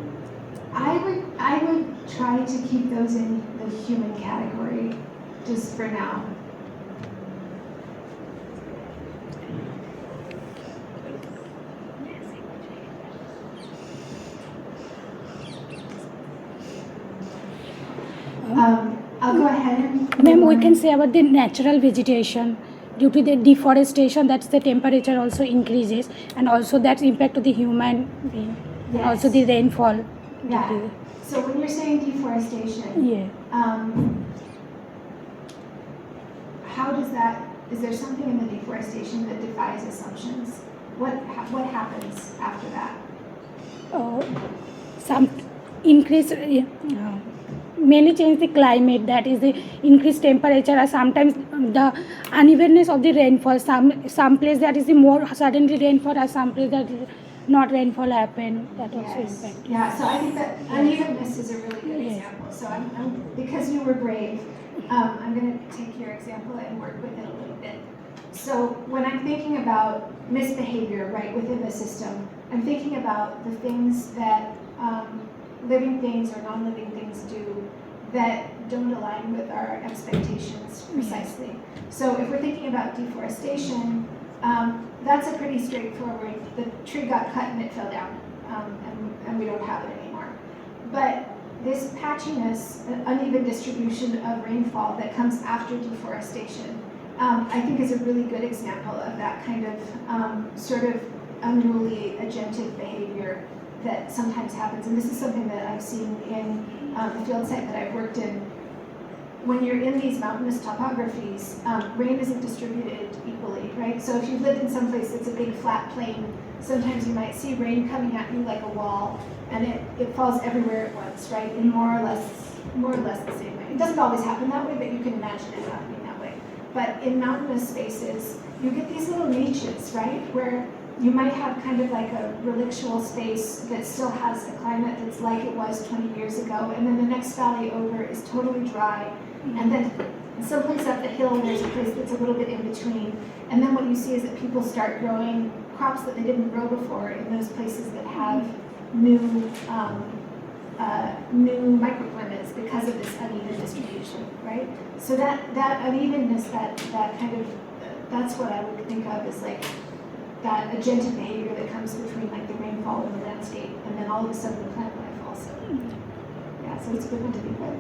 I would try to keep those in the human category just for now. I'll go ahead and... Ma'am, we can say about the natural vegetation. Due to the deforestation, that's the temperature also increases, and also that's impact to the human being. Yes. Also the rainfall. Yeah. So when you're saying deforestation, Yeah. How does that, is there something in the deforestation that defies assumptions? What happens after that? Some increase, mainly change the climate, that is the increased temperature, or sometimes the unevenness of the rainfall. Some place that is the more suddenly rainfall, or some place that is not rainfall happen, that also impact. Yeah, so I think that unevenness is a really good example. So I'm because you were brave, I'm going to take your example and work with it a little bit. So when I'm thinking about misbehavior, right, within the system, I'm thinking about the things that living things or non-living things do that don't align with our expectations precisely. So if we're thinking about deforestation, that's a pretty straightforward, the tree got cut and it fell down, and we don't have it anymore. But this patchiness, uneven distribution of rainfall that comes after deforestation, I think is a really good example of that kind of sort of unruly agentic behavior that sometimes happens. And this is something that I've seen in the field site that I've worked in. When you're in these mountainous topographies, rain isn't distributed equally, right? So if you've lived in some place that's a big flat plain, sometimes you might see rain coming at you like a wall, and it falls everywhere at once, right? In more or less the same way. It doesn't always happen that way, but you can imagine it happening that way. But in mountainous spaces, you get these little niches, right? Where you might have kind of like a relictual space that still has a climate that's like it was 20 years ago, and then the next valley over is totally dry, and then someplace up the hill there's a place that's a little bit in between, and then what you see is that people start growing crops that they didn't grow before in those places that have new microclimates because of this uneven distribution, right? So that unevenness, that kind of, that's what I would think of as like that agentic behavior that comes between like the rainfall and the landscape, and then all of a sudden the plant life also. Yeah, so it's a good one to think about.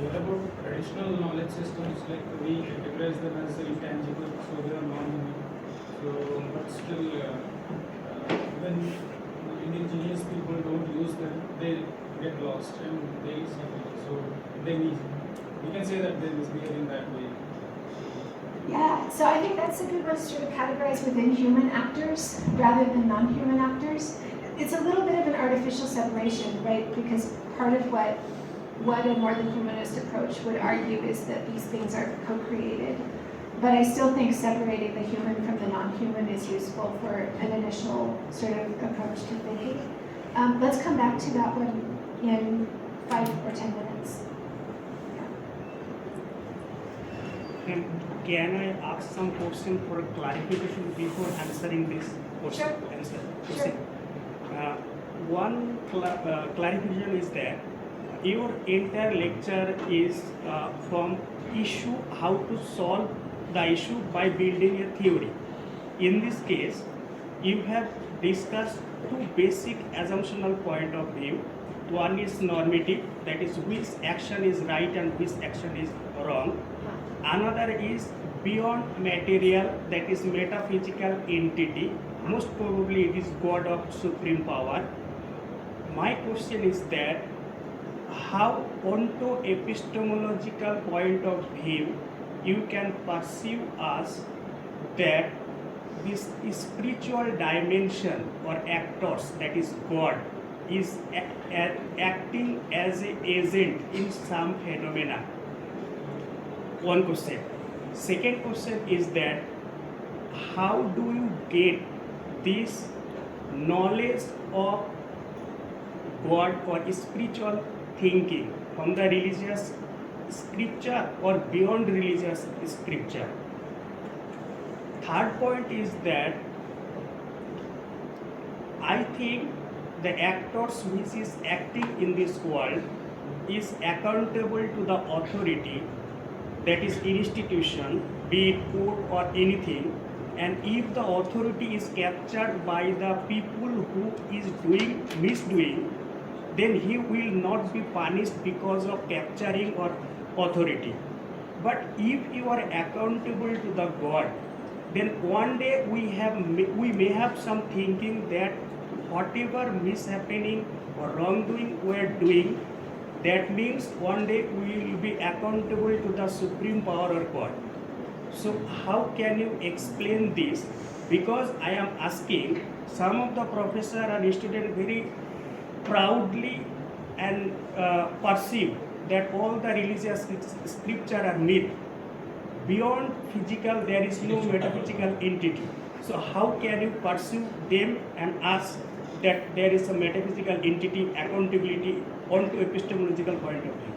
What about traditional knowledge systems, like we categorize them as intangible, so they are non-human. So, but still, when indigenous people don't use them, they get lost and they suffer. So, we can say that they misbehave in that way. Yeah, so I think that's a good one to sort of categorize within human actors rather than non-human actors. It's a little bit of an artificial separation, right? Because part of what a more than humanist approach would argue is that these things are co-created. But I still think separating the human from the non-human is useful for an initial sort of approach to thinking. Let's come back to that one in 5 or 10 minutes. Can I ask some question for a clarification before answering this question? Sure. One clarification is that your entire lecture is from issue, how to solve the issue by building a theory. In this case, you have discussed 2 basic assumptional point of view. One is normative, that is which action is right and which action is wrong. Another is beyond material, that is metaphysical entity. Most probably it is God of supreme power. My question is that how onto epistemological point of view you can perceive us that this spiritual dimension or actors, that is God, is acting as an agent in some phenomena. One question. Second question is that how do you get this knowledge of God or spiritual thinking from the religious scripture or beyond religious scripture? Third point is that I think the actors which is acting in this world is accountable to the authority, that is institution, be it court or anything, and if the authority is captured by the people who is doing misdoing, then he will not be punished because of capturing or authority. But if you are accountable to the God, then one day we may have some thinking that whatever mishappening or wrongdoing we are doing, that means one day we will be accountable to the supreme power or God. So how can you explain this? Because I am asking, some of the professor and student very proudly and perceive that all the religious scripture are myth. Beyond physical, there is no metaphysical entity. So how can you pursue them and ask that there is a metaphysical entity, accountability onto epistemological point of view?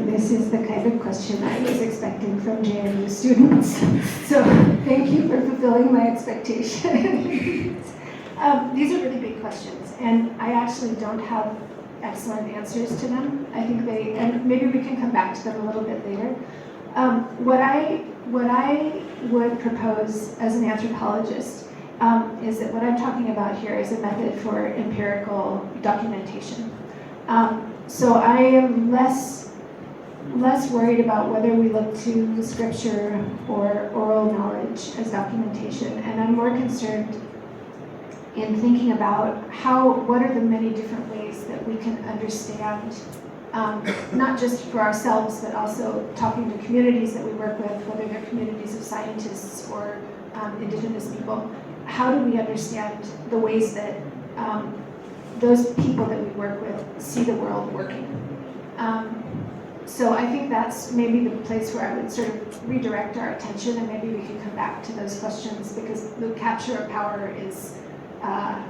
This is the kind of question I was expecting from JNU students. So thank you for fulfilling my expectations. These are really big questions, and I actually don't have excellent answers to them. I think and maybe we can come back to them a little bit later. What I would propose as an anthropologist is that what I'm talking about here is a method for empirical documentation. So I am less worried about whether we look to scripture or oral knowledge as documentation, and I'm more concerned in thinking about what are the many different ways that we can understand, not just for ourselves, but also talking to communities that we work with, whether they're communities of scientists or indigenous people. How do we understand the ways that those people that we work with see the world working? So I think that's maybe the place where I would sort of redirect our attention, and maybe we can come back to those questions, because the capture of power is a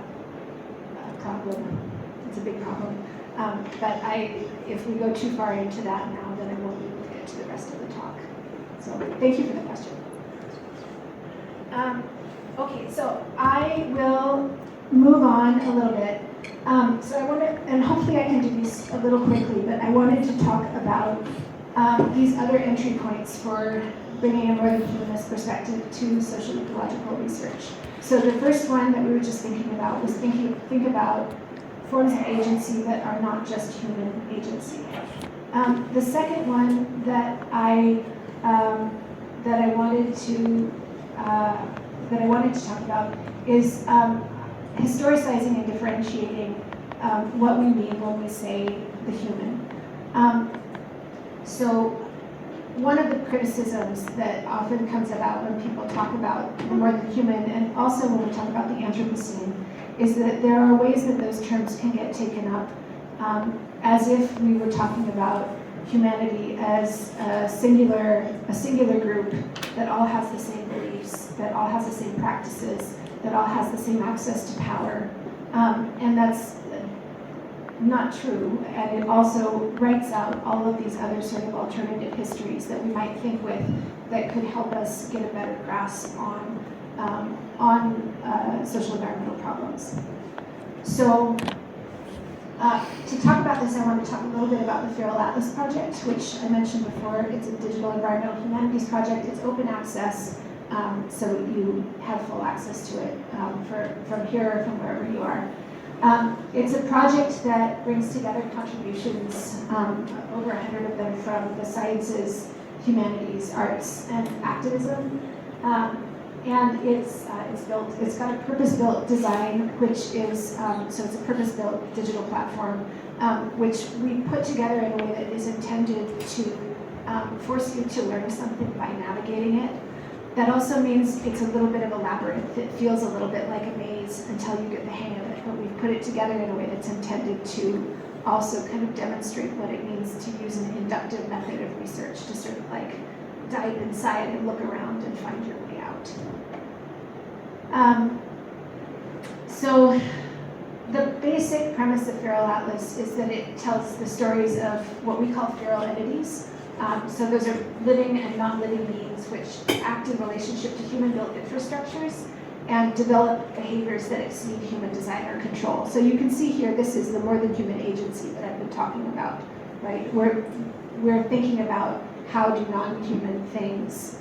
problem. It's a big problem. But if we go too far into that now, then I won't be able to get to the rest of the talk. So thank you for the question. Okay, so I will move on a little bit. So I want to, and hopefully I can do these a little quickly, but I wanted to talk about these other entry points for bringing a more humanist perspective to social ecological research. So the first one that we were just thinking about was think about forms of agency that are not just human agency. The second one that I wanted to talk about is historicizing and differentiating what we mean when we say the human. So one of the criticisms that often comes about when people talk about the more than human, and also when we talk about the Anthropocene, is that there are ways that those terms can get taken up as if we were talking about humanity as a singular group that all has the same beliefs, that all has the same practices, that all has the same access to power. And that's not true, and it also writes out all of these other sort of alternative histories that we might think with that could help us get a better grasp on social environmental problems. So to talk about this, I want to talk a little bit about the Feral Atlas project, which I mentioned before. It's a digital environmental humanities project. It's open access, so you have full access to it from here or from wherever you are. It's a project that brings together contributions, over 100 of them, from the sciences, humanities, arts, and activism. And it's got a purpose-built design, which is, so it's a purpose-built digital platform, which we put together in a way that is intended to force you to learn something by navigating it. That also means it's a little bit of a labyrinth. It feels a little bit like a maze until you get the hang of it, but we've put it together in a way that's intended to also kind of demonstrate what it means to use an inductive method of research to sort of like dive inside and look around and find your way out. So the basic premise of Feral Atlas is that it tells the stories of what we call feral entities. So those are living and non-living beings which act in relationship to human-built infrastructures and develop behaviors that exceed human design or control. So you can see here, this is the more than human agency that I've been talking about, right? We're thinking about how do non-human things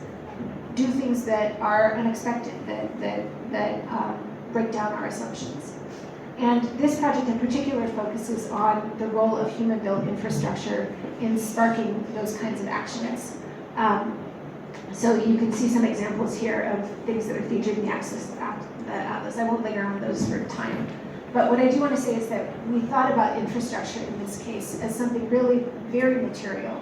do things that are unexpected, that break down our assumptions. And this project in particular focuses on the role of human-built infrastructure in sparking those kinds of actions. So you can see some examples here of things that are featured in the Atlas. I won't linger on those for time. But what I do want to say is that we thought about infrastructure in this case as something really very material.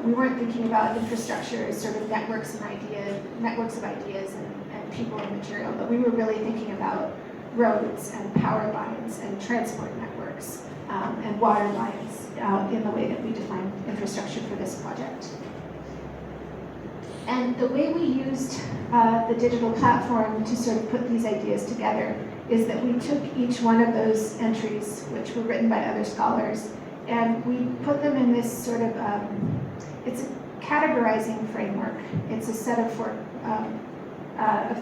We weren't thinking about infrastructure as sort of networks of ideas and people and material, but we were really thinking about roads and power lines and transport networks and water lines in the way that we define infrastructure for this project. And the way we used the digital platform to sort of put these ideas together is that we took each one of those entries, which were written by other scholars, and we put them in this sort of, it's a categorizing framework. It's a set of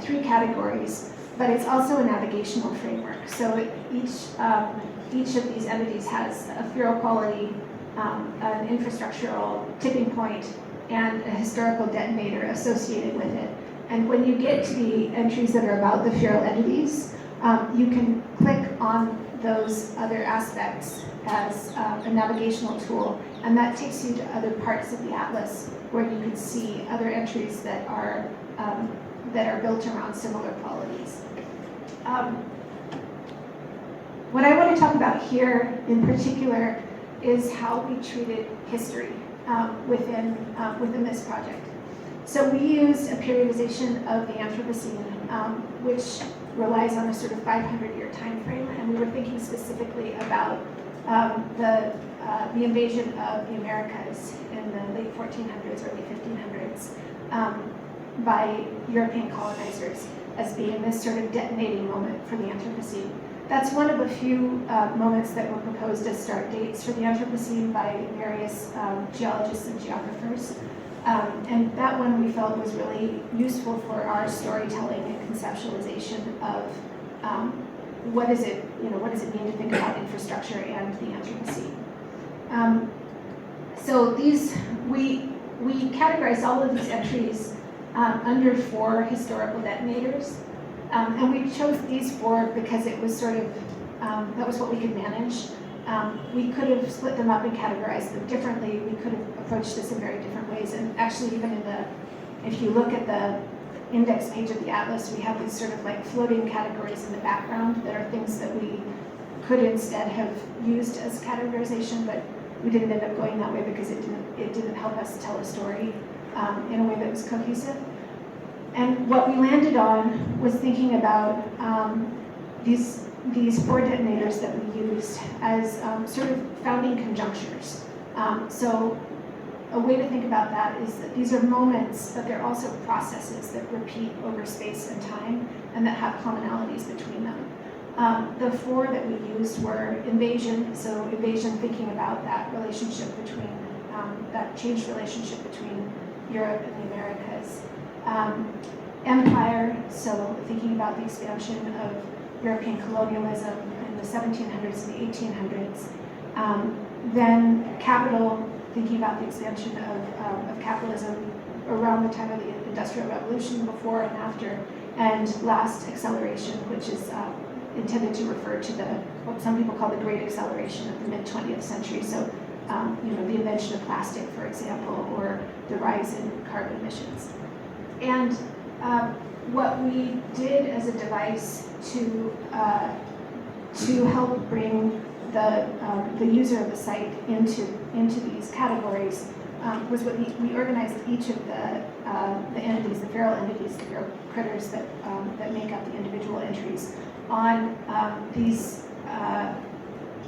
three categories, but it's also a navigational framework. So each of these entities has a feral quality, an infrastructural tipping point, and a historical detonator associated with it. And when you get to the entries that are about the feral entities, you can click on those other aspects as a navigational tool, and that takes you to other parts of the atlas where you can see other entries that are built around similar qualities. What I want to talk about here in particular is how we treated history within this project. So we used a periodization of the Anthropocene, which relies on a sort of 500-year time frame, and we were thinking specifically about the invasion of the Americas in the late 1400s, early 1500s by European colonizers as being this sort of detonating moment for the Anthropocene. That's one of a few moments that were proposed as start dates for the Anthropocene by various geologists and geographers. And that one we felt was really useful for our storytelling and conceptualization of what does it mean to think about infrastructure and the Anthropocene. So we categorized all of these entries under 4 historical detonators. And we chose these 4 because it was sort of, that was what we could manage. We could have split them up and categorized them differently. We could have approached this in very different ways. And actually even if you look at the index page of the atlas, we have these sort of like floating categories in the background that are things that we could instead have used as categorization, but we didn't end up going that way because it didn't help us tell a story in a way that was cohesive. And what we landed on was thinking about these 4 detonators that we used as sort of founding conjunctures. So a way to think about that is that these are moments, but they're also processes that repeat over space and time and that have commonalities between them. The 4 that we used were invasion, so invasion thinking about that relationship between, that changed relationship between Europe and the Americas. Empire, so thinking about the expansion of European colonialism in the 1700s and the 1800s. Then capital, thinking about the expansion of capitalism around the time of the Industrial Revolution, before and after. And last, acceleration, which is intended to refer to what some people call the Great Acceleration of the mid-20th century. So, the invention of plastic, for example, or the rise in carbon emissions. And what we did as a device to help bring the user of the site into these categories was what we organized each of the entities, the feral entities, the feral critters that make up the individual entries on these.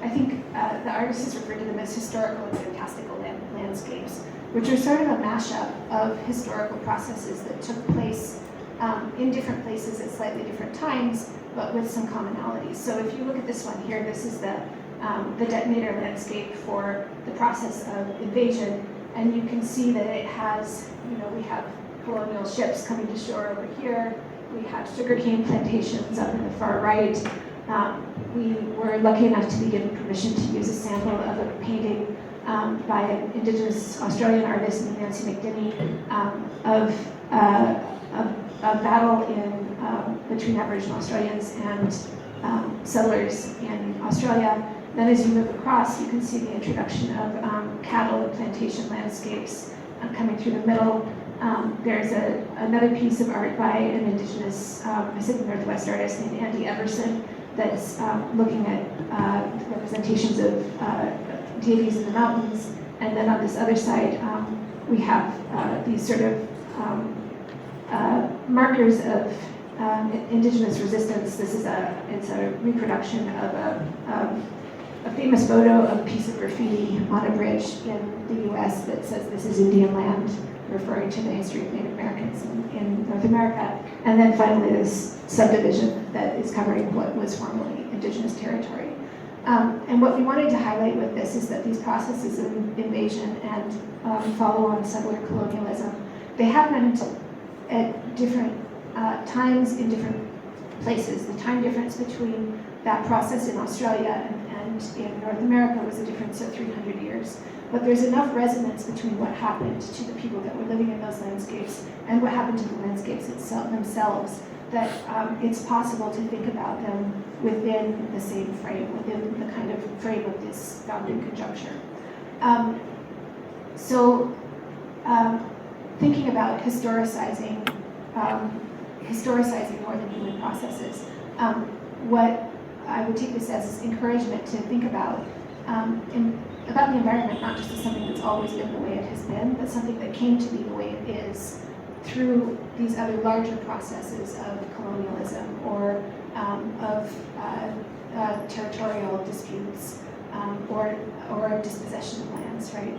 I think the artist has referred to them as historical and fantastical landscapes, which are sort of a mashup of historical processes that took place in different places at slightly different times, but with some commonalities. So if you look at this one here, this is the detonator landscape for the process of invasion, and you can see that it has, we have colonial ships coming to shore over here, we have sugarcane plantations up in the far right. We were lucky enough to be given permission to use a sample of a painting by an Indigenous Australian artist named Nancy McDinney of a battle between Aboriginal Australians and settlers in Australia. Then as you move across, you can see the introduction of cattle and plantation landscapes coming through the middle. There's another piece of art by an Indigenous Pacific Northwest artist named Andy Everson that's looking at representations of deities in the mountains. And then on this other side, we have these sort of markers of Indigenous resistance. This is it's a reproduction of a famous photo of a piece of graffiti on a bridge in the US that says this is Indian land, referring to the history of Native Americans in North America. And then finally this subdivision that is covering what was formerly Indigenous territory. And what we wanted to highlight with this is that these processes of invasion and follow-on settler colonialism, they happened at different times in different places. The time difference between that process in Australia and in North America was a difference of 300 years. But there's enough resonance between what happened to the people that were living in those landscapes and what happened to the landscapes themselves that it's possible to think about them within the same frame, within the kind of frame of this founding conjuncture. Thinking about historicizing more than human processes, what I would take this as encouragement to think about the environment, not just as something that's always been the way it has been, but something that came to be the way it is through these other larger processes of colonialism or of territorial disputes or dispossession of lands, right?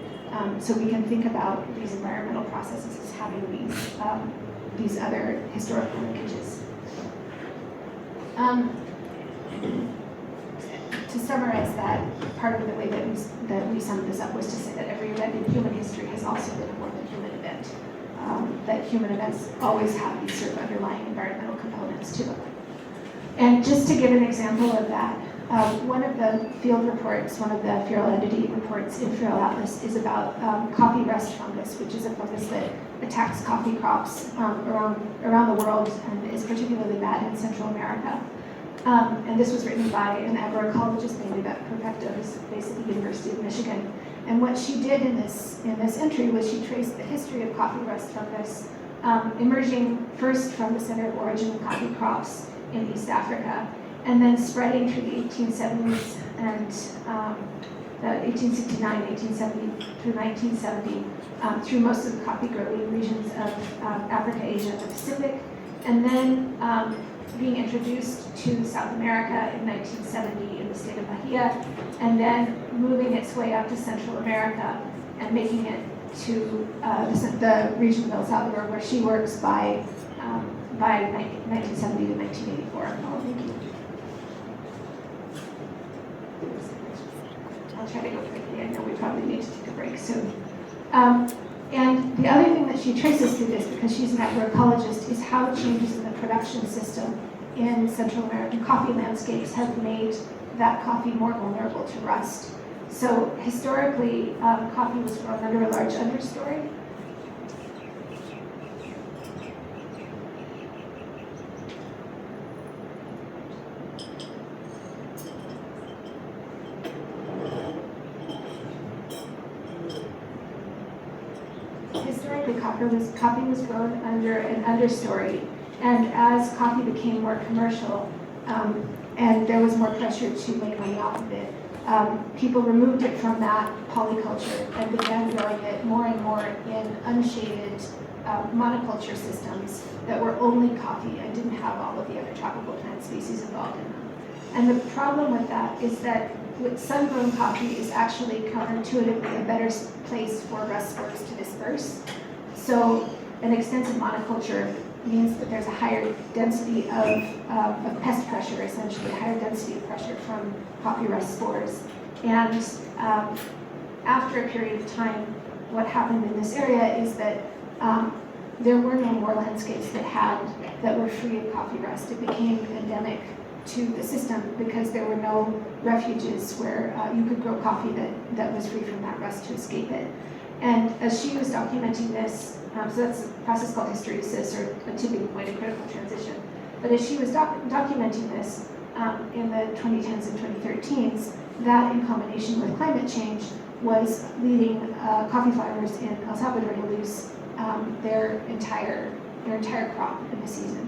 So we can think about these environmental processes as having these other historical linkages. To summarize that, part of the way that we summed this up was to say that every event in human history has also been a more than human event. That human events always have these sort of underlying environmental components to them. And just to give an example of that, one of the field reports, one of the feral entity reports in Feral Atlas is about coffee rust fungus, which is a fungus that attacks coffee crops around the world and is particularly bad in Central America. And this was written by an agroecologist named Yvette Perfecto, who's based at the University of Michigan. And what she did in this entry was she traced the history of coffee rust fungus, emerging first from the center of origin of coffee crops in East Africa, and then spreading through the 1870s and 1869, 1870 through 1970, through most of the coffee growing regions of Africa, Asia, and the Pacific, and then being introduced to South America in 1970 in the state of Bahia, and then moving its way up to Central America and making it to the region of El Salvador, where she works by 1970 to 1984. Oh, thank you. I'll try to go quickly. I know we probably need to take a break soon. And the other thing that she traces through this, because she's an agroecologist, is how changes in the production system in Central American coffee landscapes have made that coffee more vulnerable to rust. So historically, coffee was grown under a large understory. Historically, coffee was grown under an understory, and as coffee became more commercial, and there was more pressure to make money off of it, people removed it from that polyculture and began growing it more and more in unshaded monoculture systems that were only coffee and didn't have all of the other tropical plant species involved in them. And the problem with that is that sun-grown coffee is actually counterintuitively a better place for rust spores to disperse. So an extensive monoculture means that there's a higher density of pest pressure, essentially, a higher density of pressure from coffee rust spores. And after a period of time, what happened in this area is that there were no more landscapes that were free of coffee rust. It became endemic to the system because there were no refuges where you could grow coffee that was free from that rust to escape it. And as she was documenting this, so that's a process called hysteresis, or a tipping point, a critical transition. But as she was documenting this in the 2010s and 2013s, that in combination with climate change was leading coffee farmers in El Salvador to lose their entire crop in the season,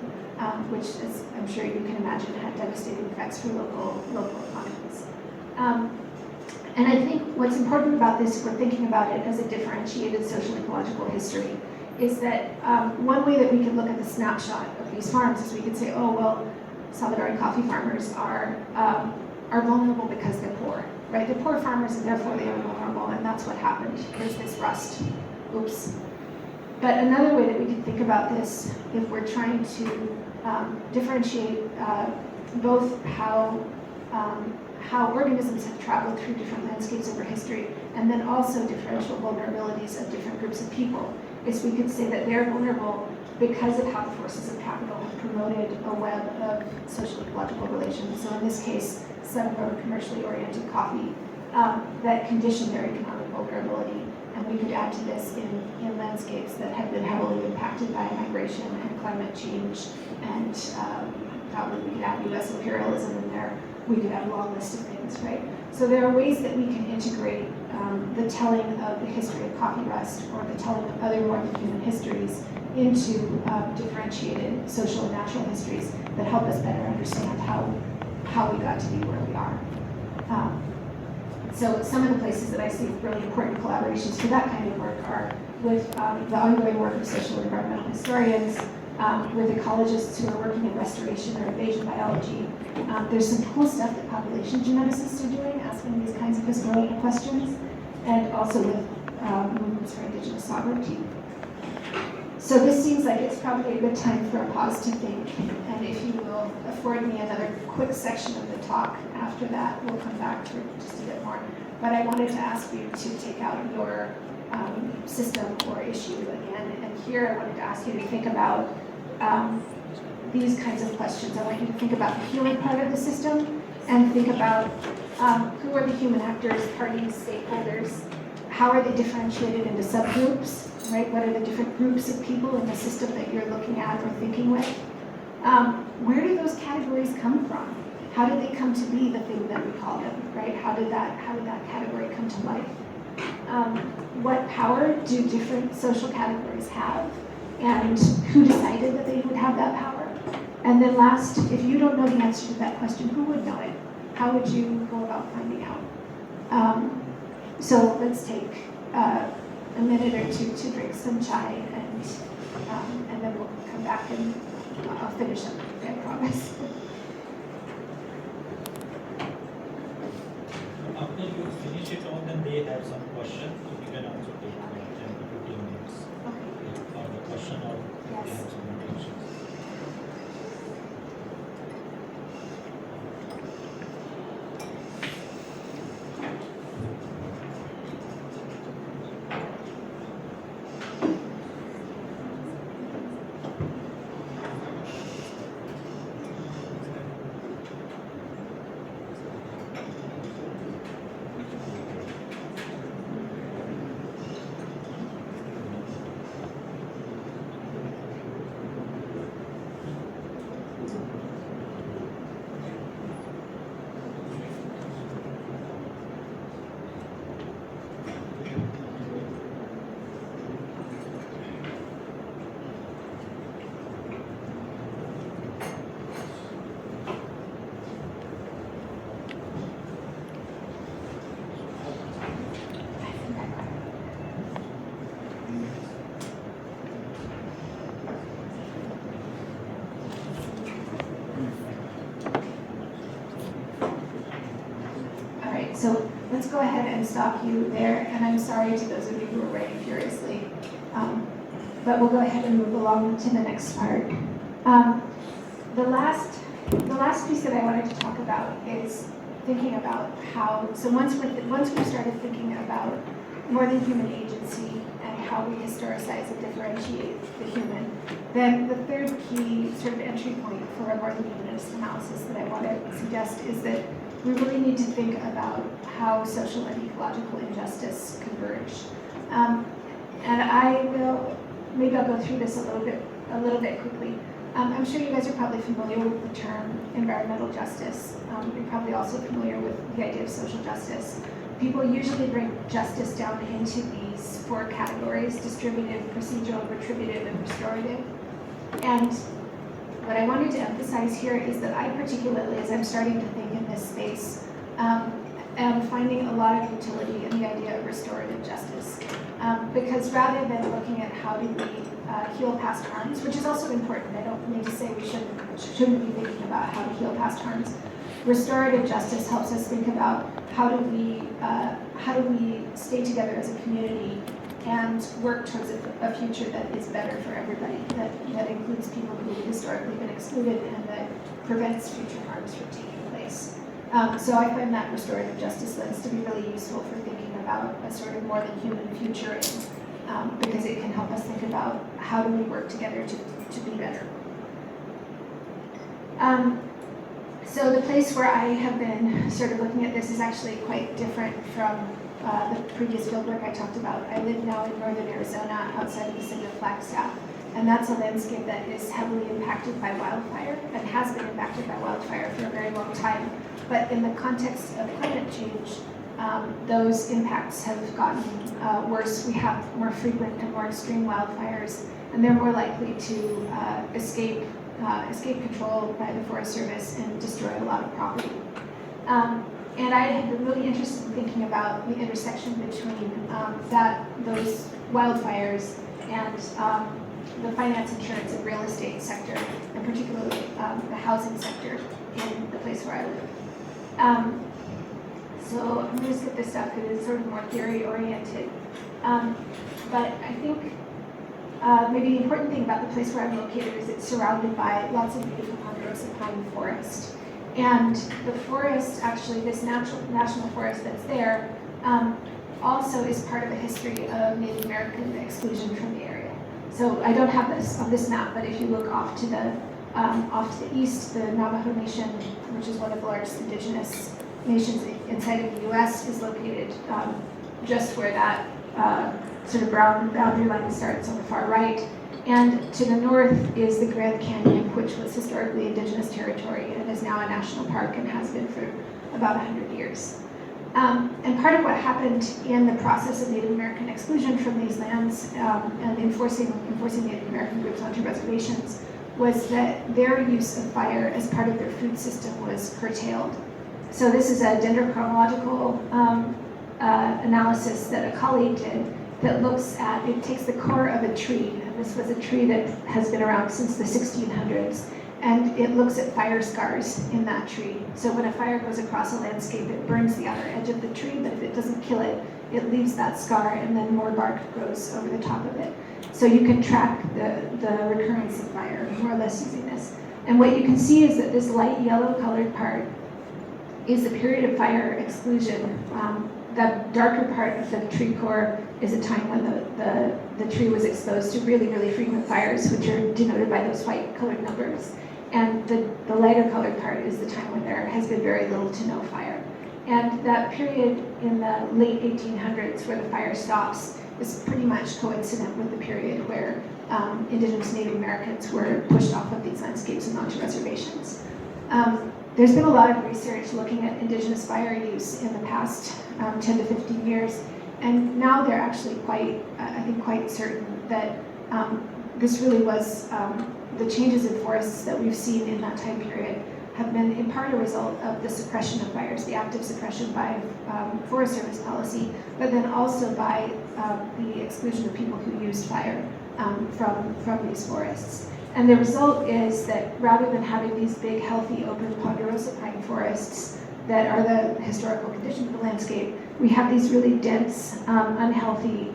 which, as I'm sure you can imagine, had devastating effects for local economies. And I think what's important about this, if we're thinking about it as a differentiated social ecological history, is that one way that we could look at the snapshot of these farms is we could say, oh, well, Salvadoran coffee farmers are vulnerable because they're poor, right? They're poor farmers and therefore they are vulnerable, and that's what happened. There's this rust. Oops. But another way that we can think about this, if we're trying to differentiate both how organisms have traveled through different landscapes over history, and then also differential vulnerabilities of different groups of people, is we could say that they're vulnerable because of how the forces of capital have promoted a web of social ecological relations. So in this case, sun-grown, commercially oriented coffee that condition their economic vulnerability. And we could add to this in landscapes that have been heavily impacted by migration and climate change, and probably we could add U.S. imperialism in there. We could have a long list of things, right? So there are ways that we can integrate the telling of the history of coffee rust or the telling of other more than human histories into differentiated social and natural histories that help us better understand how we got to be where we are. So some of the places that I see really important collaborations for that kind of work are with the ongoing work of social and environmental historians, with ecologists who are working in restoration or invasion biology. There's some cool stuff that population geneticists are doing, asking these kinds of historical questions, and also with movements for indigenous sovereignty. So this seems like it's probably a good time for a pause to think, and if you will afford me another quick section of the talk after that, we'll come back to just a bit more. But I wanted to ask you to take out your system or issue again, and here I wanted to ask you to think about these kinds of questions. I want you to think about the human part of the system, and think about who are the human actors, parties, stakeholders, how are they differentiated into subgroups, right? What are the different groups of people in the system that you're looking at or thinking with? Where do those categories come from? How did they come to be the thing that we call them, right? How did that category come to life? What power do different social categories have? And who decided that they would have that power? And then last, if you don't know the answer to that question, who would know it? How would you go about finding out? So let's take a minute or two to drink some chai, and then we'll come back and I'll finish up, I promise. After you finish it all, then they have some question, so you can also take 10 to 15 minutes for the question, or they have some questions. So let's go ahead and stop you there, and I'm sorry to those of you who are writing furiously, but we'll go ahead and move along to the next part. The last piece that I wanted to talk about is thinking about how, so once we started thinking about more than human agency and how we historicize and differentiate the human, then the third key sort of entry point for a more than humanist analysis that I want to suggest is that we really need to think about how social and ecological injustice converge. And maybe I'll go through this a little bit quickly. I'm sure you guys are probably familiar with the term environmental justice. You're probably also familiar with the idea of social justice. People usually bring justice down into these four categories: distributive, procedural, retributive, and restorative. And what I wanted to emphasize here is that I particularly, as I'm starting to think in this space, am finding a lot of utility in the idea of restorative justice. Because rather than looking at how do we heal past harms, which is also important, I don't mean to say we shouldn't be thinking about how to heal past harms. Restorative justice helps us think about how do we stay together as a community and work towards a future that is better for everybody, that includes people who have historically been excluded and that prevents future harms from taking place. So I find that restorative justice lens to be really useful for thinking about a sort of more than human future, because it can help us think about how do we work together to be better. So the place where I have been sort of looking at this is actually quite different from the previous fieldwork I talked about. I live now in northern Arizona, outside of the city of Flagstaff, and that's a landscape that is heavily impacted by wildfire and has been impacted by wildfire for a very long time. But in the context of climate change, those impacts have gotten worse. We have more frequent and more extreme wildfires, and they're more likely to escape control by the Forest Service and destroy a lot of property. And I have been really interested in thinking about the intersection between those wildfires and the finance, insurance, and real estate sector, and particularly the housing sector in the place where I live. So I'm going to skip this stuff because it's sort of more theory-oriented. But I think maybe the important thing about the place where I'm located is it's surrounded by lots of beautiful ponderosa pine forest. And the forest, actually, this national forest that's there, also is part of a history of Native American exclusion from the area. So I don't have this on this map, but if you look off to the east, the Navajo Nation, which is one of the largest indigenous nations inside of the U.S., is located just where that sort of brown boundary line starts on the far right. And to the north is the Grand Canyon, which was historically indigenous territory and is now a national park and has been for about 100 years. And part of what happened in the process of Native American exclusion from these lands and enforcing Native American groups onto reservations was that their use of fire as part of their food system was curtailed. So this is a dendrochronological analysis that a colleague did that looks at, it takes the core of a tree, and this was a tree that has been around since the 1600s, and it looks at fire scars in that tree. So when a fire goes across a landscape, it burns the outer edge of the tree, but if it doesn't kill it, it leaves that scar, and then more bark grows over the top of it. So you can track the recurrence of fire, more or less using this. And what you can see is that this light yellow colored part is the period of fire exclusion. The darker part of the tree core is a time when the tree was exposed to really, really frequent fires, which are denoted by those white colored numbers. And the lighter colored part is the time when there has been very little to no fire. And that period in the late 1800s where the fire stops is pretty much coincident with the period where indigenous Native Americans were pushed off of these landscapes and onto reservations. There's been a lot of research looking at indigenous fire use in the past 10 to 15 years, and now they're actually quite certain that this really was, the changes in forests that we've seen in that time period have been in part a result of the suppression of fires, the active suppression by Forest Service policy, but then also by the exclusion of people who used fire from these forests. And the result is that rather than having these big, healthy, open ponderosa pine forests that are the historical condition of the landscape, we have these really dense, unhealthy,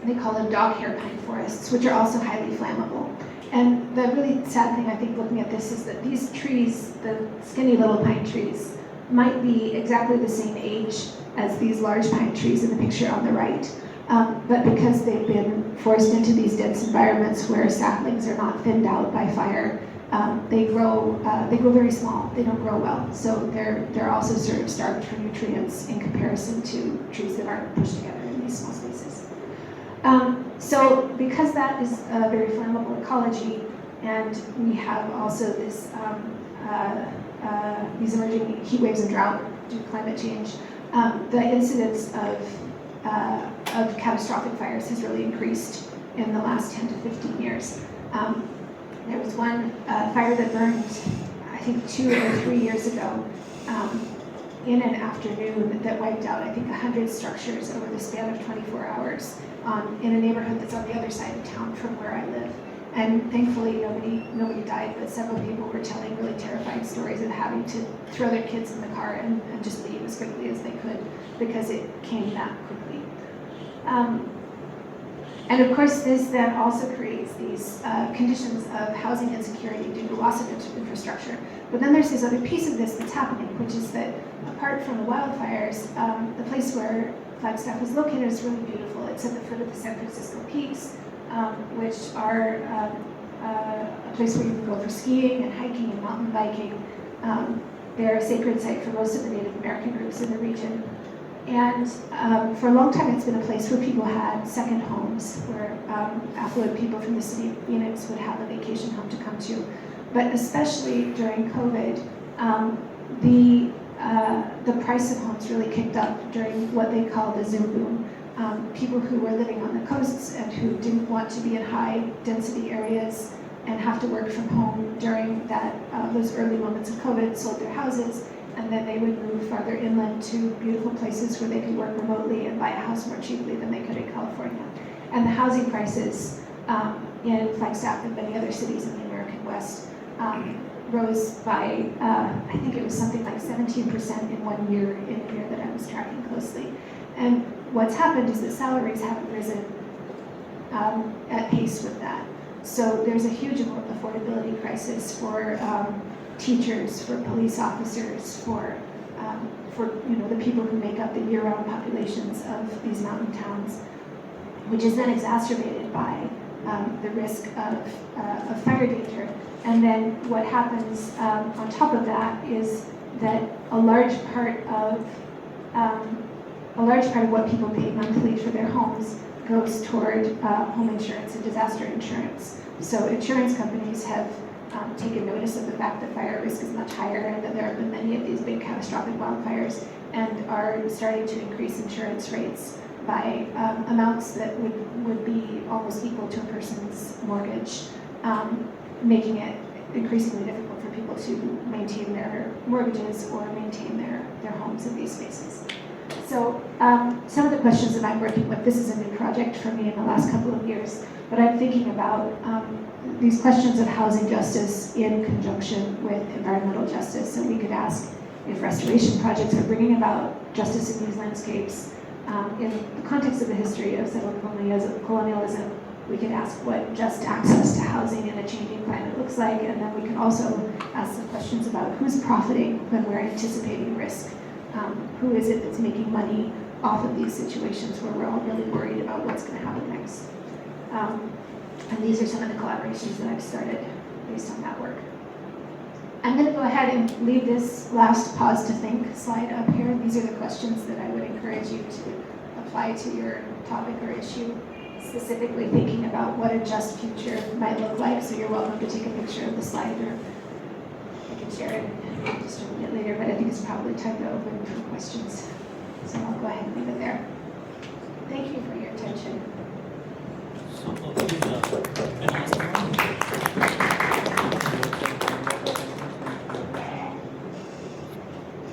they call them dog hair pine forests, which are also highly flammable. And the really sad thing, I think, looking at this is that these trees, the skinny little pine trees, might be exactly the same age as these large pine trees in the picture on the right. But because they've been forced into these dense environments where saplings are not thinned out by fire, they grow very small. They don't grow well. So they're also sort of starved for nutrients in comparison to trees that aren't pushed together in these small spaces. So because that is a very flammable ecology, and we have also this these emerging heat waves and drought due to climate change, the incidence of catastrophic fires has really increased in the last 10 to 15 years. There was one fire that burned, I think 2 or 3 years ago, in an afternoon that wiped out, I think, 100 structures over the span of 24 hours in a neighborhood that's on the other side of town from where I live. And thankfully, nobody died, but several people were telling really terrifying stories of having to throw their kids in the car and just leave as quickly as they could because it came that quickly. And of course, this then also creates these conditions of housing insecurity due to loss of infrastructure. But then there's this other piece of this that's happening, which is that apart from the wildfires, the place where Flagstaff is located is really beautiful. It's at the foot of the San Francisco Peaks, which are a place where you can go for skiing and hiking and mountain biking. They're a sacred site for most of the Native American groups in the region. And for a long time, it's been a place where people had second homes, where affluent people from the city of Phoenix would have a vacation home to come to. But especially during COVID, the price of homes really kicked up during what they call the Zoom boom. People who were living on the coasts and who didn't want to be in high density areas and have to work from home during those early moments of COVID sold their houses, and then they would move farther inland to beautiful places where they could work remotely and buy a house more cheaply than they could in California. And the housing prices in Flagstaff and many other cities in the American West rose by, I think it was something like 17% in 1 year, in a year that I was tracking closely. And what's happened is that salaries haven't risen at pace with that. So there's a huge affordability crisis for teachers, for police officers, for the people who make up the year-round populations of these mountain towns, which is then exacerbated by the risk of fire danger. And then what happens on top of that is that a large part of what people pay monthly for their homes goes toward home insurance and disaster insurance. So insurance companies have taken notice of the fact that fire risk is much higher and that there have been many of these big catastrophic wildfires, and are starting to increase insurance rates by amounts that would be almost equal to a person's mortgage, making it increasingly difficult for people to maintain their mortgages or maintain their homes in these spaces. So some of the questions that I'm working with, this is a new project for me in the last couple of years, but I'm thinking about these questions of housing justice in conjunction with environmental justice. So we could ask if restoration projects are bringing about justice in these landscapes. In the context of the history of settler colonialism, we could ask what just access to housing in a changing climate looks like, and then we can also ask some questions about who's profiting when we're anticipating risk. Who is it that's making money off of these situations where we're all really worried about what's going to happen next? And these are some of the collaborations that I've started based on that work. I'm going to go ahead and leave this last pause to think slide up here. These are the questions that I would encourage you to apply to your topic or issue, specifically thinking about what a just future might look like. So you're welcome to take a picture of the slide, or I can share it and distribute it later, but I think it's probably time to open for questions. So I'll go ahead and leave it there. Thank you for your attention. So,